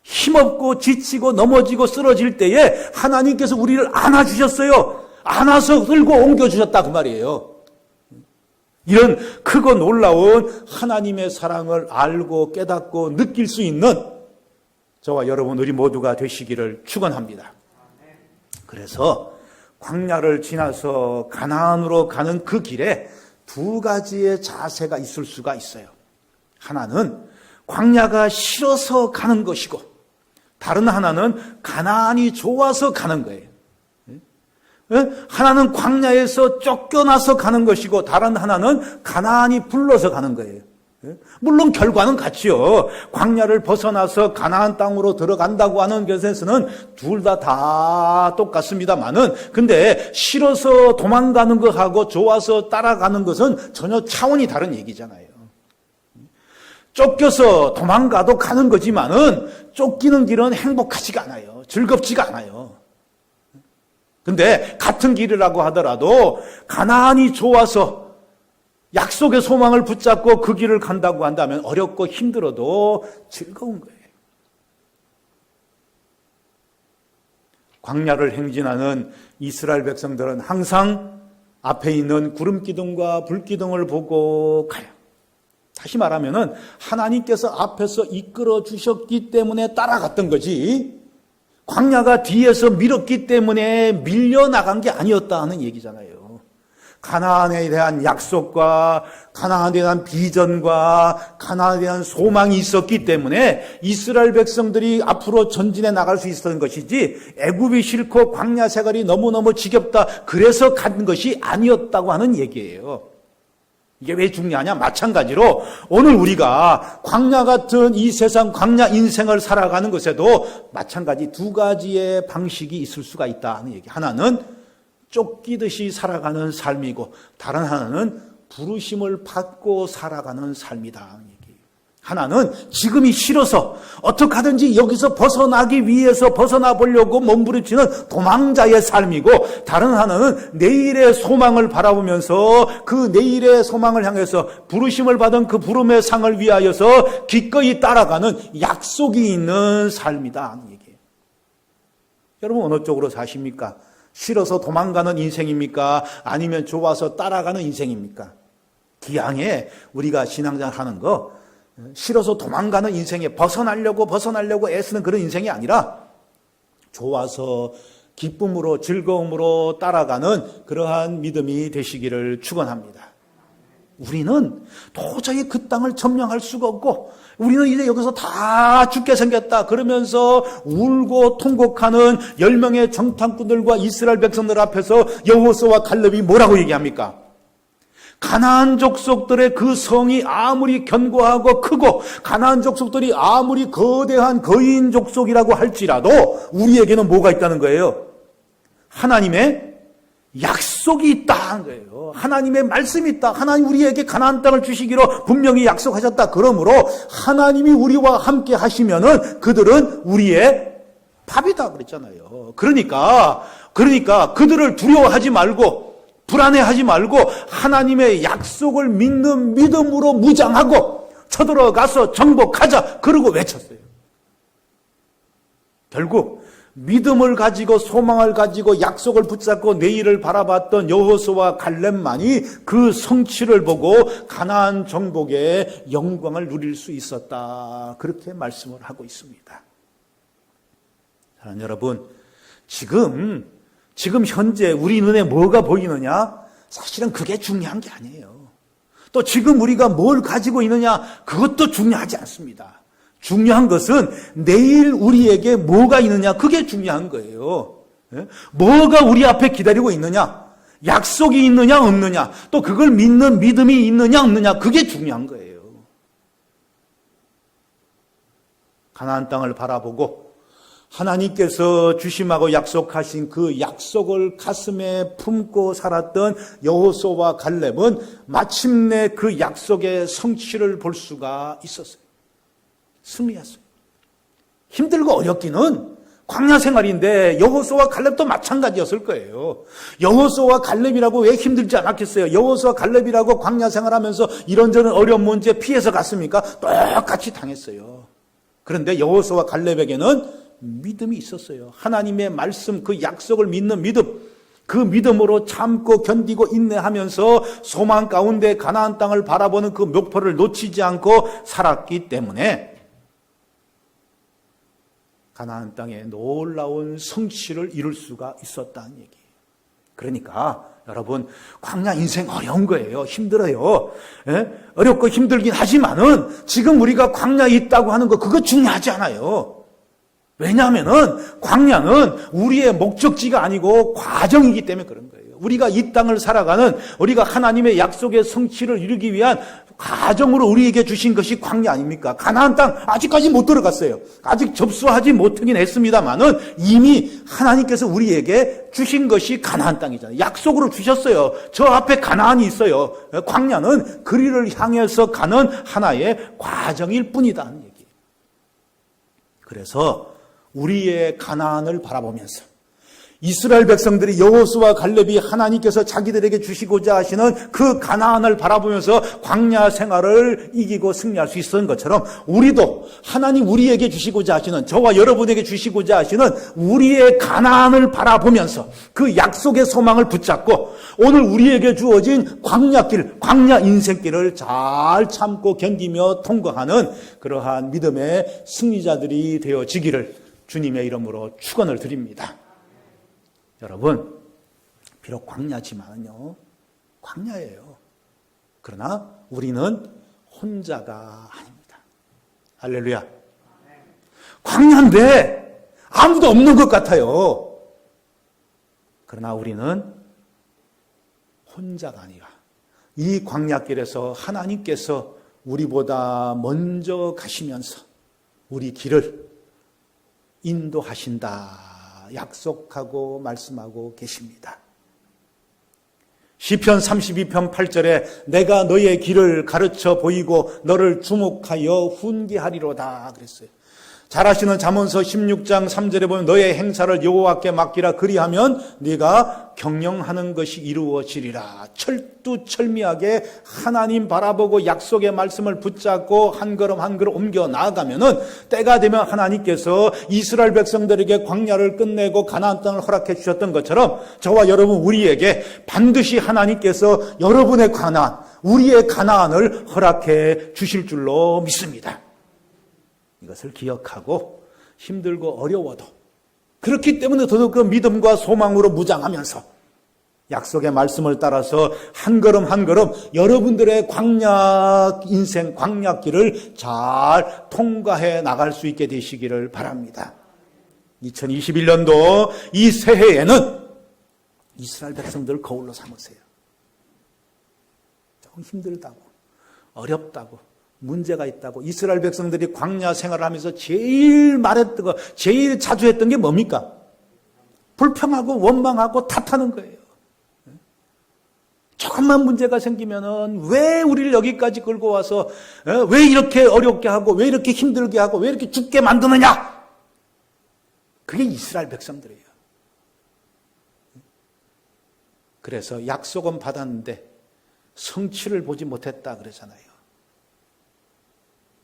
힘없고 지치고 넘어지고 쓰러질 때에 하나님께서 우리를 안아주셨어요. 안아서 들고 옮겨주셨다 그 말이에요. 이런 크고 놀라운 하나님의 사랑을 알고 깨닫고 느낄 수 있는 저와 여러분 우리 모두가 되시기를 축원합니다. 그래서 광야를 지나서 가나안으로 가는 그 길에 두 가지의 자세가 있을 수가 있어요. 하나는 광야가 싫어서 가는 것이고 다른 하나는 가나안이 좋아서 가는 거예요. 하나는 광야에서 쫓겨나서 가는 것이고 다른 하나는 가나안이 불러서 가는 거예요. 물론 결과는 같지요. 광야를 벗어나서 가나안 땅으로 들어간다고 하는 것에서는 둘 다 똑같습니다만은 근데 싫어서 도망가는 것하고 좋아서 따라가는 것은 전혀 차원이 다른 얘기잖아요. 쫓겨서 도망가도 가는 거지만은 쫓기는 길은 행복하지가 않아요. 즐겁지가 않아요. 근데 같은 길이라고 하더라도 가나안이 좋아서 약속의 소망을 붙잡고 그 길을 간다고 한다면 어렵고 힘들어도 즐거운 거예요. 광야를 행진하는 이스라엘 백성들은 항상 앞에 있는 구름 기둥과 불 기둥을 보고 가요. 다시 말하면은 하나님께서 앞에서 이끌어 주셨기 때문에 따라갔던 거지 광야가 뒤에서 밀었기 때문에 밀려나간 게 아니었다는 얘기잖아요. 가나안에 대한 약속과 가나안에 대한 비전과 가나안에 대한 소망이 있었기 때문에 이스라엘 백성들이 앞으로 전진해 나갈 수 있었던 것이지 애굽이 싫고 광야 생활이 너무너무 지겹다 그래서 간 것이 아니었다고 하는 얘기예요. 이게 왜 중요하냐? 마찬가지로 오늘 우리가 광야 같은 이 세상 광야 인생을 살아가는 것에도 마찬가지 두 가지의 방식이 있을 수가 있다는 얘기. 하나는 쫓기듯이 살아가는 삶이고 다른 하나는 부르심을 받고 살아가는 삶이다. 하나는 지금이 싫어서 어떻게 하든지 여기서 벗어나기 위해서 벗어나 보려고 몸부림치는 도망자의 삶이고 다른 하나는 내일의 소망을 바라보면서 그 내일의 소망을 향해서 부르심을 받은 그 부름의 상을 위하여서 기꺼이 따라가는 약속이 있는 삶이다 하는 얘기예요. 여러분 어느 쪽으로 사십니까? 싫어서 도망가는 인생입니까? 아니면 좋아서 따라가는 인생입니까? 기왕에 우리가 신앙생활 하는 거 싫어서 도망가는 인생에 벗어나려고 애쓰는 그런 인생이 아니라 좋아서 기쁨으로 즐거움으로 따라가는 그러한 믿음이 되시기를 축원합니다. 우리는 도저히 그 땅을 점령할 수가 없고 우리는 이제 여기서 다 죽게 생겼다 그러면서 울고 통곡하는 10명의 정탐꾼들과 이스라엘 백성들 앞에서 여호수아와 갈렙이 뭐라고 얘기합니까? 가나안 족속들의 그 성이 아무리 견고하고 크고 가나안 족속들이 아무리 거대한 거인 족속이라고 할지라도 우리에게는 뭐가 있다는 거예요? 하나님의 약속이 있다는 거예요. 하나님의 말씀이 있다. 하나님 우리에게 가나안 땅을 주시기로 분명히 약속하셨다. 그러므로 하나님이 우리와 함께 하시면은 그들은 우리의 밥이다 그랬잖아요. 그러니까 그들을 두려워하지 말고 불안해하지 말고 하나님의 약속을 믿는 믿음으로 무장하고 쳐들어가서 정복하자 그러고 외쳤어요. 결국 믿음을 가지고 소망을 가지고 약속을 붙잡고 내일을 바라봤던 여호수아와 갈렙만이 그 성취를 보고 가나안 정복의 영광을 누릴 수 있었다. 그렇게 말씀을 하고 있습니다. 사랑하는 여러분, 지금 현재 우리 눈에 뭐가 보이느냐? 사실은 그게 중요한 게 아니에요. 또 지금 우리가 뭘 가지고 있느냐? 그것도 중요하지 않습니다. 중요한 것은 내일 우리에게 뭐가 있느냐? 그게 중요한 거예요. 뭐가 우리 앞에 기다리고 있느냐? 약속이 있느냐 없느냐? 또 그걸 믿는 믿음이 있느냐 없느냐? 그게 중요한 거예요. 가나안 땅을 바라보고 하나님께서 주심하고 약속하신 그 약속을 가슴에 품고 살았던 여호수아와 갈렙은 마침내 그 약속의 성취를 볼 수가 있었어요. 승리했어요. 힘들고 어렵기는 광야 생활인데 여호수아와 갈렙도 마찬가지였을 거예요. 여호수아와 갈렙이라고 왜 힘들지 않았겠어요? 여호수아와 갈렙이라고 광야 생활하면서 이런저런 어려운 문제 피해서 갔습니까? 똑같이 당했어요. 그런데 여호수아와 갈렙에게는 믿음이 있었어요. 하나님의 말씀, 그 약속을 믿는 믿음, 그 믿음으로 참고 견디고 인내하면서 소망 가운데 가나안 땅을 바라보는 그 목표를 놓치지 않고 살았기 때문에 가나안 땅에 놀라운 성취를 이룰 수가 있었다는 얘기예요. 그러니까 여러분, 광야 인생 어려운 거예요. 힘들어요. 어렵고 힘들긴 하지만은 지금 우리가 광야에 있다고 하는 거 그거 중요하지 않아요. 왜냐하면은 광야는 우리의 목적지가 아니고 과정이기 때문에 그런 거예요. 우리가 이 땅을 살아가는 우리가 하나님의 약속의 성취를 이루기 위한 과정으로 우리에게 주신 것이 광야 아닙니까? 가나안 땅 아직까지 못 들어갔어요. 아직 접수하지 못하긴 했습니다만은 이미 하나님께서 우리에게 주신 것이 가나안 땅이잖아요. 약속으로 주셨어요. 저 앞에 가나안이 있어요. 광야는 그리를 향해서 가는 하나의 과정일 뿐이다 하는 얘기예요. 그래서 우리의 가나안을 바라보면서 이스라엘 백성들이 여호수아와 갈렙이 하나님께서 자기들에게 주시고자 하시는 그 가나안을 바라보면서 광야 생활을 이기고 승리할 수 있었던 것처럼 우리도 하나님 우리에게 주시고자 하시는, 저와 여러분에게 주시고자 하시는 우리의 가나안을 바라보면서 그 약속의 소망을 붙잡고 오늘 우리에게 주어진 광야길, 광야 인생길을 잘 참고 견디며 통과하는 그러한 믿음의 승리자들이 되어지기를 주님의 이름으로 축원을 드립니다. 여러분, 비록 광야지만요, 광야예요. 그러나 우리는 혼자가 아닙니다. 할렐루야. 광야인데 아무도 없는 것 같아요. 그러나 우리는 혼자가 아니라 이 광야길에서 하나님께서 우리보다 먼저 가시면서 우리 길을 인도하신다 약속하고 말씀하고 계십니다. 시편 32편 8절에 내가 너의 길을 가르쳐 보이고 너를 주목하여 훈계하리로다 그랬어요. 잘 아시는 잠언서 16장 3절에 보면 너의 행사를 여호와께 맡기라. 그리하면 네가 경영하는 것이 이루어지리라. 철두철미하게 하나님 바라보고 약속의 말씀을 붙잡고 한 걸음 한 걸음 옮겨 나아가면은 때가 되면 하나님께서 이스라엘 백성들에게 광야를 끝내고 가나안 땅을 허락해 주셨던 것처럼 저와 여러분 우리에게 반드시 하나님께서 여러분의 가나안, 우리의 가나안을 허락해 주실 줄로 믿습니다. 이것을 기억하고 힘들고 어려워도 그렇기 때문에 더더욱 그 믿음과 소망으로 무장하면서 약속의 말씀을 따라서 한 걸음 한 걸음 여러분들의 광야 인생, 광야길을 잘 통과해 나갈 수 있게 되시기를 바랍니다. 2021년도 이 새해에는 이스라엘 백성들을 거울로 삼으세요. 조금 힘들다고, 어렵다고, 문제가 있다고. 이스라엘 백성들이 광야 생활을 하면서 제일 말했던 거, 제일 자주 했던 게 뭡니까? 불평하고 원망하고 탓하는 거예요. 조금만 문제가 생기면은 왜 우리를 여기까지 끌고 와서 왜 이렇게 어렵게 하고 왜 이렇게 힘들게 하고 왜 이렇게 죽게 만드느냐? 그게 이스라엘 백성들이에요. 그래서 약속은 받았는데 성취를 보지 못했다 그러잖아요.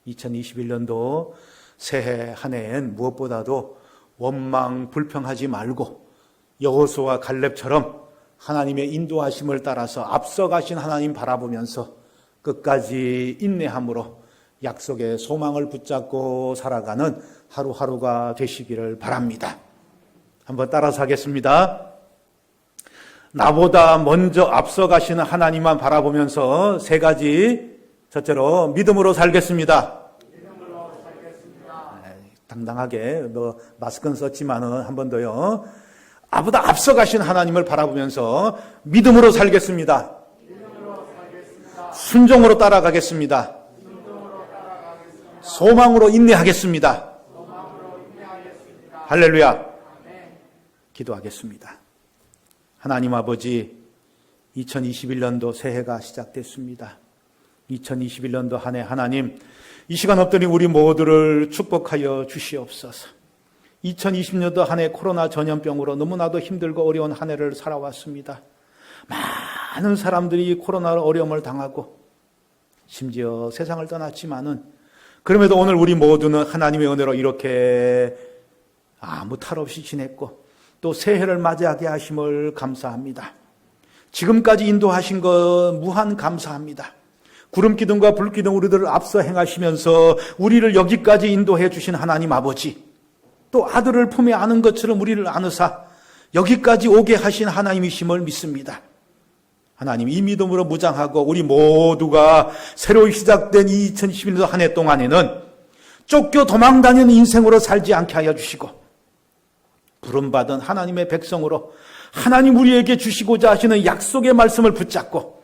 2021년도 새해 한 해엔 무엇보다도 원망 불평하지 말고 여호수아와 갈렙처럼 하나님의 인도하심을 따라서 앞서가신 하나님 바라보면서 끝까지 인내함으로 약속의 소망을 붙잡고 살아가는 하루하루가 되시기를 바랍니다. 한번 따라서 하겠습니다. 나보다 먼저 앞서가시는 하나님만 바라보면서 세 가지. 첫째로 믿음으로 살겠습니다. 당당하게 마스크는 썼지만은 한 번 더요. 나보다 앞서가신 하나님을 바라보면서 믿음으로 살겠습니다. 순종으로 따라가겠습니다. 소망으로 인내하겠습니다. 할렐루야. 기도하겠습니다. 하나님 아버지, 2021년도 새해가 시작됐습니다. 2021년도 한 해 하나님, 이 시간 없더니 우리 모두를 축복하여 주시옵소서. 2020년도 한 해 코로나 전염병으로 너무나도 힘들고 어려운 한 해를 살아왔습니다. 많은 사람들이 코로나로 어려움을 당하고 심지어 세상을 떠났지만은 그럼에도 오늘 우리 모두는 하나님의 은혜로 이렇게 아무 탈 없이 지냈고 또 새해를 맞이하게 하심을 감사합니다. 지금까지 인도하신 것 무한 감사합니다. 구름기둥과 불기둥 우리들을 앞서 행하시면서 우리를 여기까지 인도해 주신 하나님 아버지, 또 아들을 품에 안은 것처럼 우리를 안으사 여기까지 오게 하신 하나님이심을 믿습니다. 하나님, 이 믿음으로 무장하고 우리 모두가 새로 시작된 2021년도 한 해 동안에는 쫓겨 도망다니는 인생으로 살지 않게 하여 주시고 부름받은 하나님의 백성으로 하나님 우리에게 주시고자 하시는 약속의 말씀을 붙잡고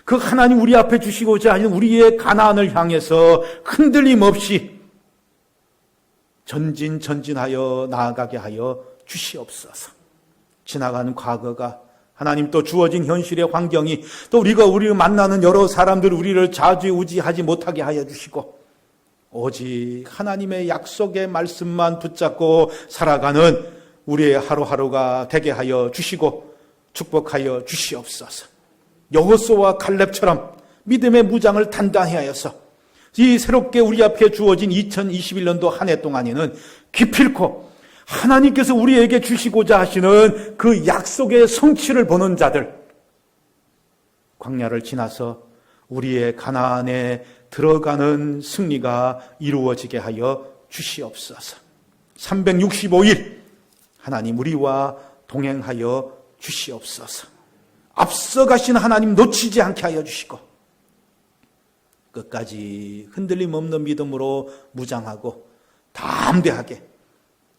그 하나님 우리 앞에 주시고자 하시는 우리의 가나안을 향해서 흔들림 없이 전진하여 나아가게 하여 주시옵소서. 지나간 과거가 하나님 또 주어진 현실의 환경이 또 우리를 만나는 여러 사람들 우리를 좌지우지하지 못하게 하여 주시고 오직 하나님의 약속의 말씀만 붙잡고 살아가는 우리의 하루하루가 되게 하여 주시고 축복하여 주시옵소서. 여호수아와 갈렙처럼 믿음의 무장을 단단히 하여서 이 새롭게 우리 앞에 주어진 2021년도 한 해 동안에는 기필코 하나님께서 우리에게 주시고자 하시는 그 약속의 성취를 보는 자들, 광야를 지나서 우리의 가나안에 들어가는 승리가 이루어지게 하여 주시옵소서. 365일 하나님 우리와 동행하여 주시옵소서. 앞서가신 하나님 놓치지 않게 하여 주시고 끝까지 흔들림 없는 믿음으로 무장하고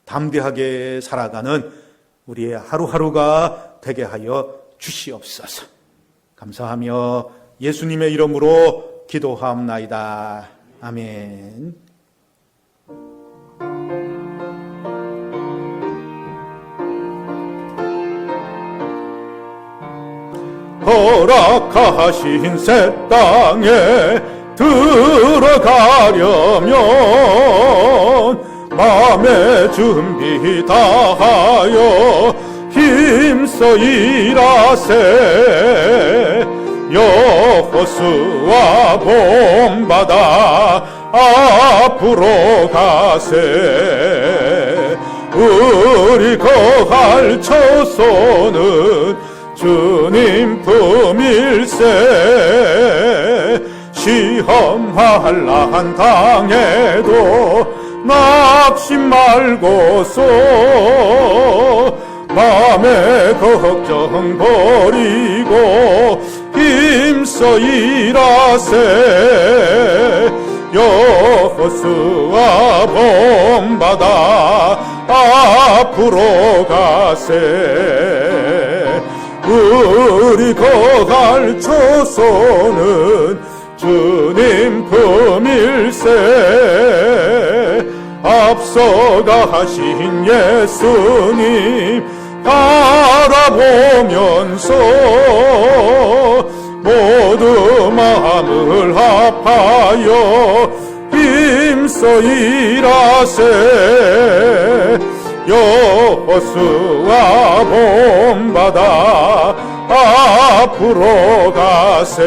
담대하게 살아가는 우리의 하루하루가 되게 하여 주시옵소서. 감사하며 예수님의 이름으로 기도하옵나이다. 아멘. 허락하신 새 땅에 들어가려면 마음의 준비 다하여 힘써 일하세. 여호수아 본받아 앞으로 가세. 우리 거할 처소는 주님 품일세. 시험할 당해도 낙심 말고서 마음의 걱정 버리고 힘써 일하세. 여호수아 본받아 앞으로 가세. 우리 거할 처소는 주님 품일세. 앞서가 하신 예수님 바라보면서 모두 마음을 합하여 힘써 일하세. 여호수아 본받아 앞으로 가세.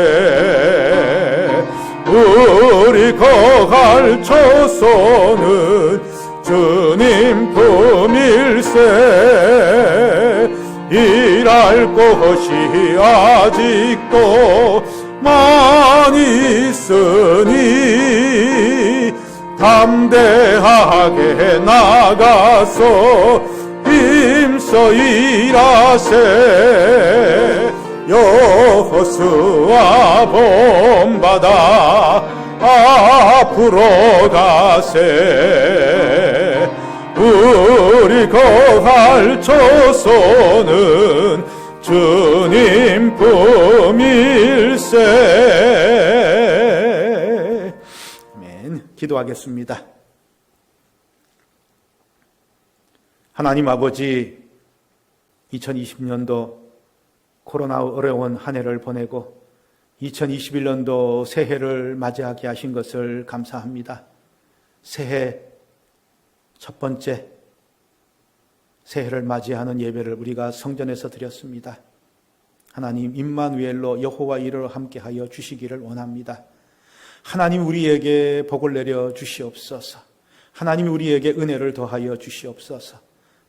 우리 거할 처소는 주님 품일세. 일할 곳이 아직도 많이 있으니 담대하게 나가서 힘써 일하세. 여호수아 본받아 앞으로 가세. 우리 거할 처소는 주님 품일세. 아멘. 기도하겠습니다. 하나님 아버지, 2020년도 코로나 어려운 한 해를 보내고 2021년도 새해를 맞이하게 하신 것을 감사합니다. 새해 첫 번째 새해를 맞이하는 예배를 우리가 성전에서 드렸습니다. 하나님, 임마누엘로 여호와 이르러 함께하여 주시기를 원합니다. 하나님, 우리에게 복을 내려 주시옵소서. 하나님, 우리에게 은혜를 더하여 주시옵소서.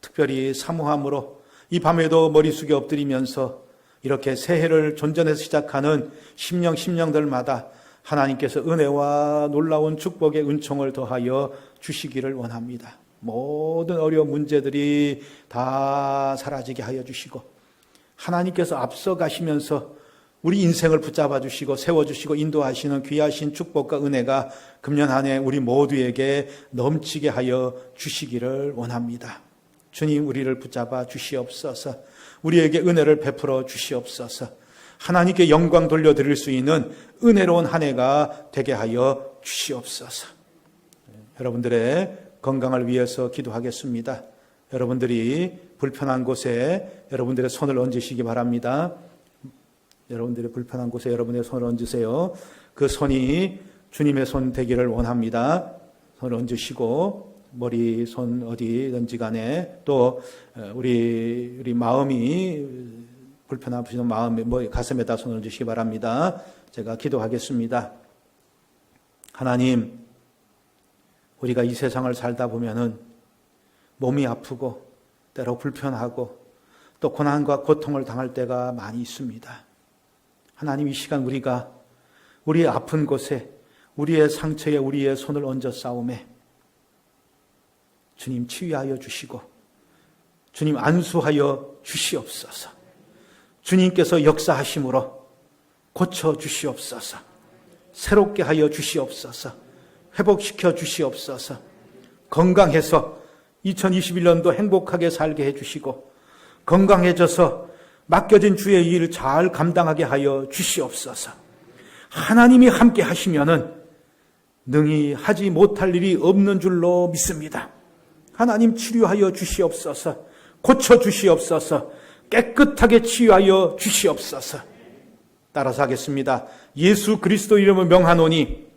특별히 사모함으로 이 밤에도 머리 숙여 엎드리면서 이렇게 새해를 존전해서 시작하는 심령들마다 하나님께서 은혜와 놀라운 축복의 은총을 더하여 주시기를 원합니다. 모든 어려운 문제들이 다 사라지게 하여 주시고 하나님께서 앞서가시면서 우리 인생을 붙잡아 주시고 세워주시고 인도하시는 귀하신 축복과 은혜가 금년 한 해 우리 모두에게 넘치게 하여 주시기를 원합니다. 주님, 우리를 붙잡아 주시옵소서. 우리에게 은혜를 베풀어 주시옵소서. 하나님께 영광 돌려드릴 수 있는 은혜로운 한 해가 되게 하여 주시옵소서. 여러분들의 건강을 위해서 기도하겠습니다. 여러분들이 불편한 곳에 여러분들의 손을 얹으시기 바랍니다. 여러분들의 불편한 곳에 여러분의 손을 얹으세요. 그 손이 주님의 손 되기를 원합니다. 손을 얹으시고 머리, 손 어디든지 간에 또 우리 마음이 불편하시는 마음에 가슴에다 손을 얹으시기 바랍니다. 제가 기도하겠습니다. 하나님, 우리가 이 세상을 살다 보면은 몸이 아프고 때로 불편하고 또 고난과 고통을 당할 때가 많이 있습니다. 하나님, 이 시간 우리가 우리의 아픈 곳에 우리의 상처에 우리의 손을 얹어 싸움에 주님 치유하여 주시고 주님 안수하여 주시옵소서. 주님께서 역사하심으로 고쳐 주시옵소서. 새롭게 하여 주시옵소서. 회복시켜 주시옵소서. 건강해서 2021년도 행복하게 살게 해주시고 건강해져서 맡겨진 주의 일을 잘 감당하게 하여 주시옵소서. 하나님이 함께 하시면은 능히 하지 못할 일이 없는 줄로 믿습니다. 하나님, 치료하여 주시옵소서. 고쳐 주시옵소서. 깨끗하게 치유하여 주시옵소서. 따라서 하겠습니다. 예수 그리스도 이름으로 명하노니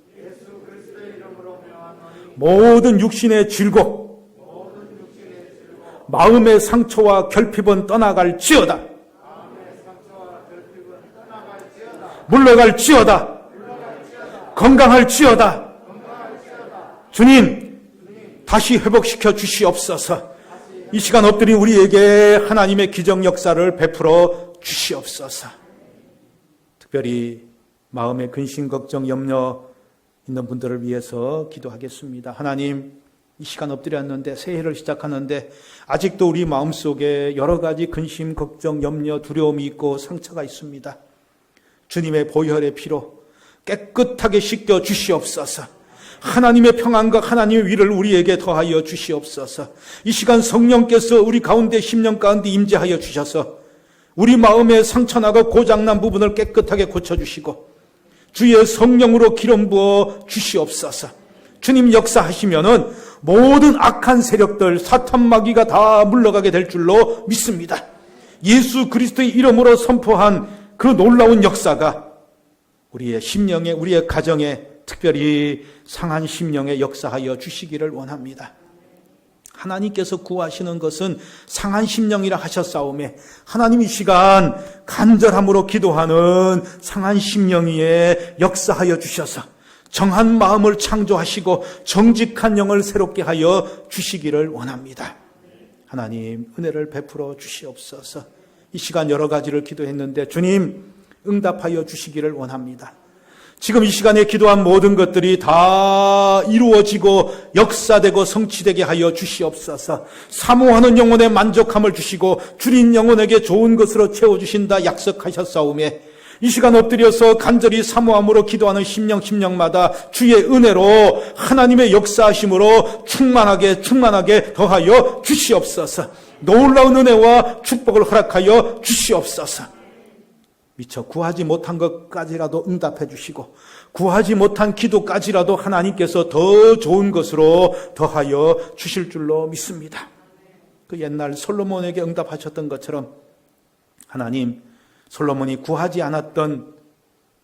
모든 육신의 질곡, 마음의 상처와 결핍은 떠나갈지어다. 물러갈지어다. 건강할지어다. 주님, 다시 회복시켜 주시옵소서. 이 시간 엎드린 우리에게 하나님의 기적 역사를 베풀어 주시옵소서. 특별히 마음의 근심, 걱정, 염려 있는 분들을 위해서 기도하겠습니다. 하나님, 이 시간 엎드렸는데 새해를 시작하는데 아직도 우리 마음속에 여러 가지 근심, 걱정, 염려, 두려움이 있고 상처가 있습니다. 주님의 보혈의 피로 깨끗하게 씻겨 주시옵소서. 하나님의 평안과 하나님의 위를 우리에게 더하여 주시옵소서. 이 시간 성령께서 우리 가운데 심령 가운데 임재하여 주셔서 우리 마음에 상처나고 고장난 부분을 깨끗하게 고쳐주시고 주의 성령으로 기름 부어 주시옵소서. 주님 역사하시면은 모든 악한 세력들, 사탄 마귀가 다 물러가게 될 줄로 믿습니다. 예수 그리스도의 이름으로 선포한 그 놀라운 역사가 우리의 심령에, 우리의 가정에, 특별히 상한 심령에 역사하여 주시기를 원합니다. 하나님께서 구하시는 것은 상한 심령이라 하셨사오매 하나님 이 시간 간절함으로 기도하는 상한 심령 위에 역사하여 주셔서 정한 마음을 창조하시고 정직한 영을 새롭게 하여 주시기를 원합니다. 하나님 은혜를 베풀어 주시옵소서. 이 시간 여러 가지를 기도했는데 주님 응답하여 주시기를 원합니다. 지금 이 시간에 기도한 모든 것들이 다 이루어지고 역사되고 성취되게 하여 주시옵소서. 사모하는 영혼에 만족함을 주시고 줄인 영혼에게 좋은 것으로 채워주신다 약속하셨사오매 이 시간 엎드려서 간절히 사모함으로 기도하는 심령마다 주의 은혜로 하나님의 역사하심으로 충만하게 더하여 주시옵소서. 놀라운 은혜와 축복을 허락하여 주시옵소서. 미처 구하지 못한 것까지라도 응답해 주시고 구하지 못한 기도까지라도 하나님께서 더 좋은 것으로 더하여 주실 줄로 믿습니다. 그 옛날 솔로몬에게 응답하셨던 것처럼 하나님 솔로몬이 구하지 않았던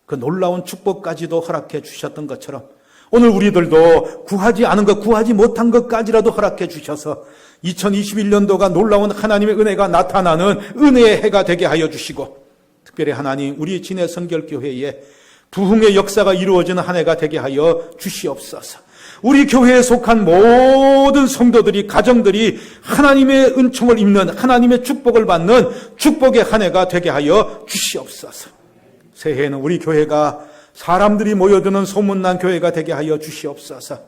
그 놀라운 축복까지도 허락해 주셨던 것처럼 오늘 우리들도 구하지 않은 것, 구하지 못한 것까지라도 허락해 주셔서 2021년도가 놀라운 하나님의 은혜가 나타나는 은혜의 해가 되게 하여 주시고 특별히 하나님 우리 진해 성결교회에 부흥의 역사가 이루어지는 한 해가 되게 하여 주시옵소서. 우리 교회에 속한 모든 성도들이 가정들이 하나님의 은총을 입는 하나님의 축복을 받는 축복의 한 해가 되게 하여 주시옵소서. 새해에는 우리 교회가 사람들이 모여드는 소문난 교회가 되게 하여 주시옵소서.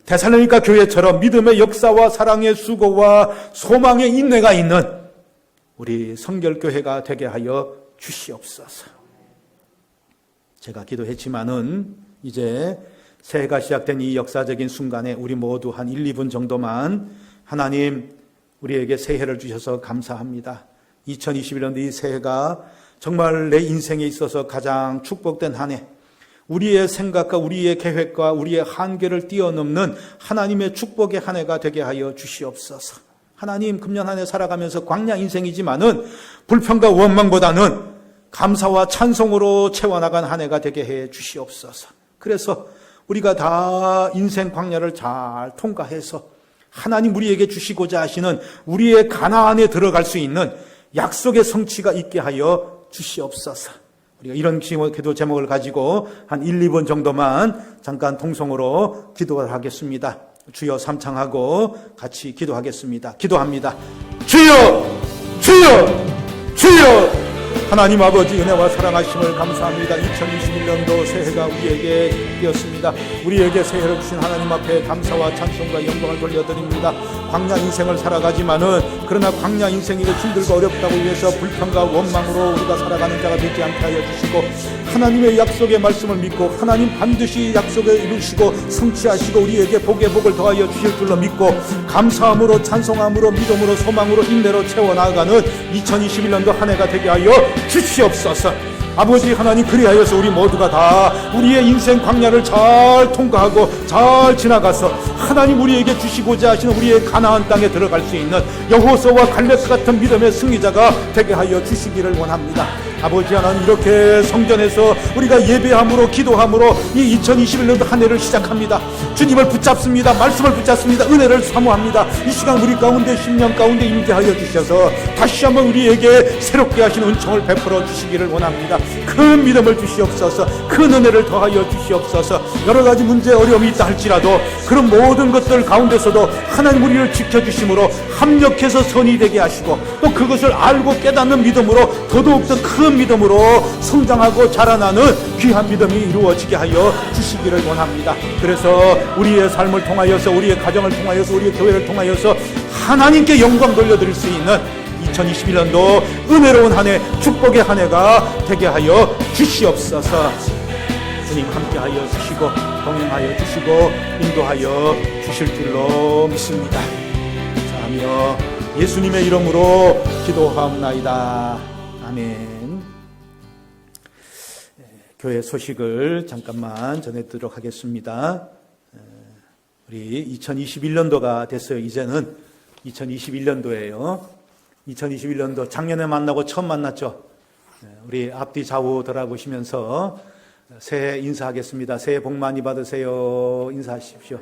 데살로니가 교회처럼 믿음의 역사와 사랑의 수고와 소망의 인내가 있는 우리 성결교회가 되게 하여 주시옵소서. 제가 기도했지만은 이제 새해가 시작된 이 역사적인 순간에 우리 모두 한 1, 2분 정도만 하나님 우리에게 새해를 주셔서 감사합니다. 2021년도 이 새해가 정말 내 인생에 있어서 가장 축복된 한 해, 우리의 생각과 우리의 계획과 우리의 한계를 뛰어넘는 하나님의 축복의 한 해가 되게 하여 주시옵소서. 하나님 금년 한 해 살아가면서 광야 인생이지만은 불평과 원망보다는 감사와 찬송으로 채워나간 한 해가 되게 해 주시옵소서. 그래서 우리가 다 인생 광야를 잘 통과해서 하나님 우리에게 주시고자 하시는 우리의 가나안에 들어갈 수 있는 약속의 성취가 있게 하여 주시옵소서. 우리가 이런 기도 제목을 가지고 한 1, 2분 정도만 잠깐 통성으로 기도를 하겠습니다. 주여 삼창하고 같이 기도하겠습니다. 기도합니다. 주여! 주여! 주여! 하나님 아버지 은혜와 사랑하심을 감사합니다. 2021년도 새해가 우리에게 되었습니다. 우리에게 새해를 주신 하나님 앞에 감사와 찬송과 영광을 돌려드립니다. 광야 인생을 살아가지만은 그러나 광야 인생이 힘들고 어렵다고 해서 불평과 원망으로 우리가 살아가는 자가 되지 않게 하여 주시고 하나님의 약속의 말씀을 믿고 하나님 반드시 약속을 이루시고 성취하시고 우리에게 복의 복을 더하여 주실 줄로 믿고 감사함으로 찬송함으로 믿음으로 소망으로 인내로 채워나가는 2021년도 한 해가 되게 하여 주시옵소서. 아버지 하나님 그리하여서 우리 모두가 다 우리의 인생 광야를 잘 통과하고 잘 지나가서 하나님 우리에게 주시고자 하시는 우리의 가나안 땅에 들어갈 수 있는 여호수아와 갈렙 같은 믿음의 승리자가 되게 하여 주시기를 원합니다. 아버지 하나님 이렇게 성전에서 우리가 예배함으로 기도함으로 이 2021년도 한 해를 시작합니다. 주님을 붙잡습니다. 말씀을 붙잡습니다. 은혜를 사모합니다. 이 시간 우리 가운데 10년 가운데 임재하여 주셔서 다시 한번 우리에게 새롭게 하신 은총을 베풀어 주시기를 원합니다. 큰 믿음을 주시옵소서. 큰 은혜를 더하여 주시옵소서. 여러 가지 문제 어려움이 있다 할지라도 그런 모든 것들 가운데서도 하나님 우리를 지켜주심으로 합력해서 선이 되게 하시고 또 그것을 알고 깨닫는 믿음으로 더더욱더 큰 믿음으로 성장하고 자라나는 귀한 믿음이 이루어지게 하여 주시기를 원합니다. 그래서 우리의 삶을 통하여서 우리의 가정을 통하여서 우리의 교회를 통하여서 하나님께 영광 돌려드릴 수 있는 2021년도 은혜로운 한 해, 축복의 한 해가 되게 하여 주시옵소서. 주님 함께하여 주시고 동행하여 주시고 인도하여 주실 줄로 믿습니다. 감사하며 예수님의 이름으로 기도하옵나이다. 아멘. 교회 소식을 잠깐만 전해드리도록 하겠습니다. 우리 2021년도가 됐어요. 이제는 2021년도예요. 2021년도 작년에 만나고 처음 만났죠. 우리 앞뒤 좌우 돌아보시면서 새해 인사하겠습니다. 새해 복 많이 받으세요. 인사하십시오.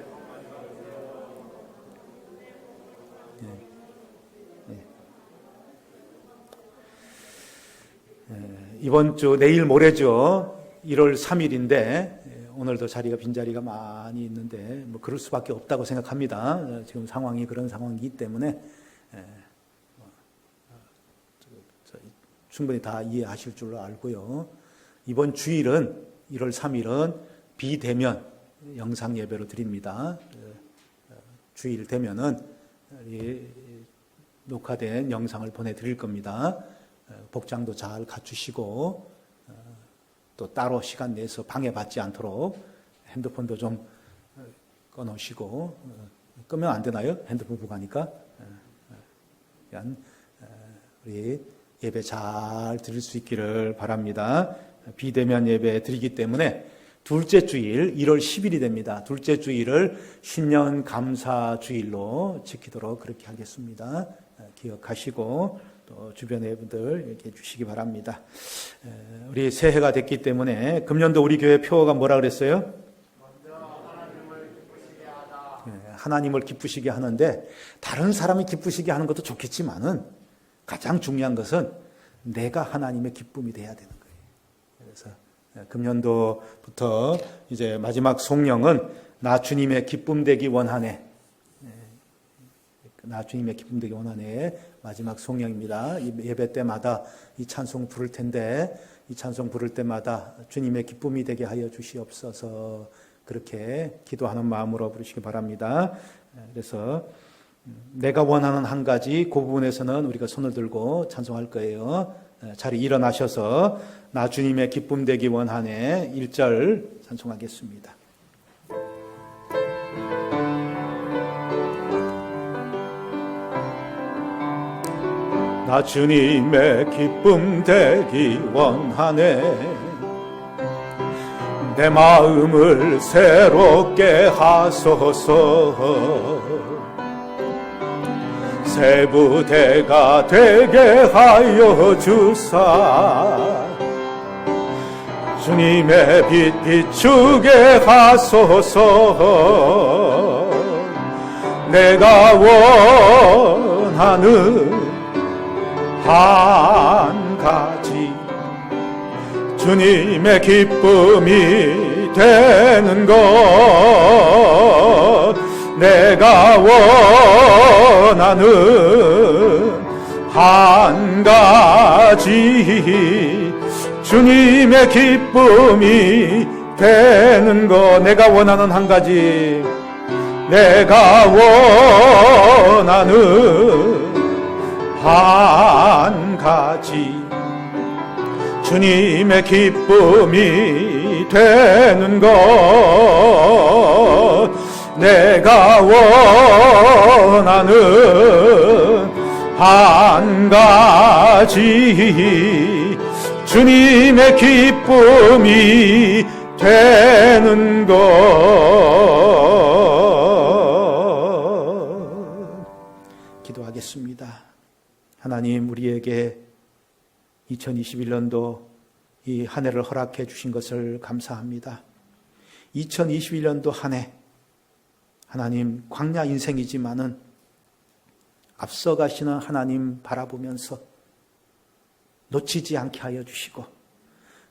이번 주 내일 모레죠. 1월 3일인데 오늘도 자리가 빈자리가 많이 있는데 뭐 그럴 수밖에 없다고 생각합니다. 지금 상황이 그런 상황이기 때문에 충분히 다 이해하실 줄로 알고요. 이번 주일은 1월 3일은 비대면 영상 예배로 드립니다. 주일 되면은 녹화된 영상을 보내드릴 겁니다. 복장도 잘 갖추시고 또 따로 시간 내서 방해받지 않도록 핸드폰도 좀 꺼놓으시고 끄면 안 되나요? 핸드폰 보고 하니까 우리 예배 잘 드릴 수 있기를 바랍니다. 비대면 예배 드리기 때문에 둘째 주일 1월 10일이 됩니다. 둘째 주일을 신년 감사 주일로 지키도록 그렇게 하겠습니다. 기억하시고 또 주변의 분들 얘기해 주시기 바랍니다. 우리 새해가 됐기 때문에 금년도 우리 교회 표어가 뭐라 그랬어요? 하나님을 기쁘시게 하는데 다른 사람이 기쁘시게 하는 것도 좋겠지만은 가장 중요한 것은 내가 하나님의 기쁨이 돼야 되는 거예요. 그래서 금년도부터 이제 마지막 송령은 나 주님의 기쁨 되기 원하네. 나 주님의 기쁨 되기 원하네. 마지막 송령입니다. 예배 때마다 이 찬송 부를 텐데 이 찬송 부를 때마다 주님의 기쁨이 되게 하여 주시옵소서. 그렇게 기도하는 마음으로 부르시기 바랍니다. 그래서 내가 원하는 한 가지 그 부분에서는 우리가 손을 들고 찬송할 거예요. 자리 일어나셔서 나 주님의 기쁨 되기 원하네 1절 찬송하겠습니다. 나 주님의 기쁨 되기 원하네 내 마음을 새롭게 하소서 새 부대가 되게 하여 주사 주님의 빛 비추게 하소서 내가 원하는 한 가지 주님의 기쁨이 되는 것 내가 원하는 한 가지 주님의 기쁨이 되는 것 내가 원하는 한 가지 내가 원하는 한 가지 주님의 기쁨이 되는 것 내가 원하는 한 가지 주님의 기쁨이 되는 것 기도하겠습니다. 하나님 우리에게 2021년도 이 한 해를 허락해 주신 것을 감사합니다. 2021년도 한 해 하나님 광야 인생이지만은 앞서가시는 하나님 바라보면서 놓치지 않게 하여 주시고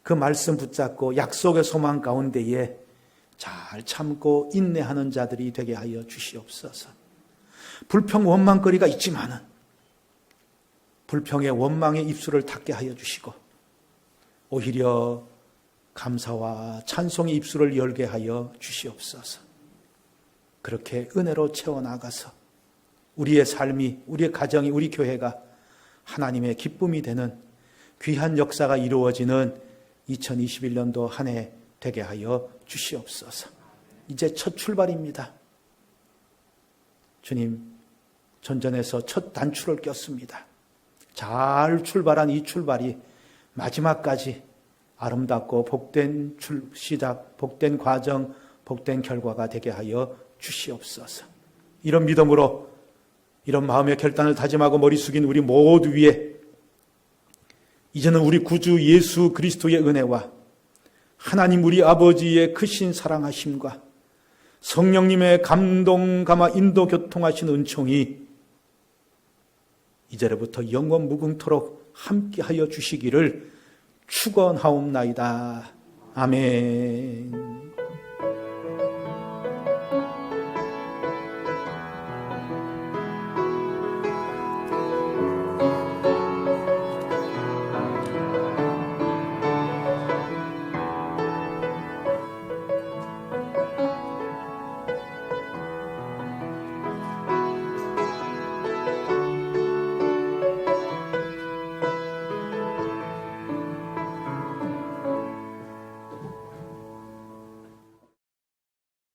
그 말씀 붙잡고 약속의 소망 가운데에 잘 참고 인내하는 자들이 되게 하여 주시옵소서. 불평 원망거리가 있지만은 불평의 원망의 입술을 닫게 하여 주시고 오히려 감사와 찬송의 입술을 열게 하여 주시옵소서. 그렇게 은혜로 채워나가서 우리의 삶이, 우리의 가정이, 우리 교회가 하나님의 기쁨이 되는 귀한 역사가 이루어지는 2021년도 한 해 되게 하여 주시옵소서. 이제 첫 출발입니다. 주님, 전전에서 첫 단추를 꼈습니다. 잘 출발한 이 출발이 마지막까지 아름답고 복된 시작, 복된 과정, 복된 결과가 되게 하여 주시옵소서. 이런 믿음으로 이런 마음의 결단을 다짐하고 머리 숙인 우리 모두 위에 이제는 우리 구주 예수 그리스도의 은혜와 하나님 우리 아버지의 크신 사랑하심과 성령님의 감동, 감화, 인도, 교통하신 은총이 이제로부터 영원 무궁토록 함께하여 주시기를 축원하옵나이다. 아멘.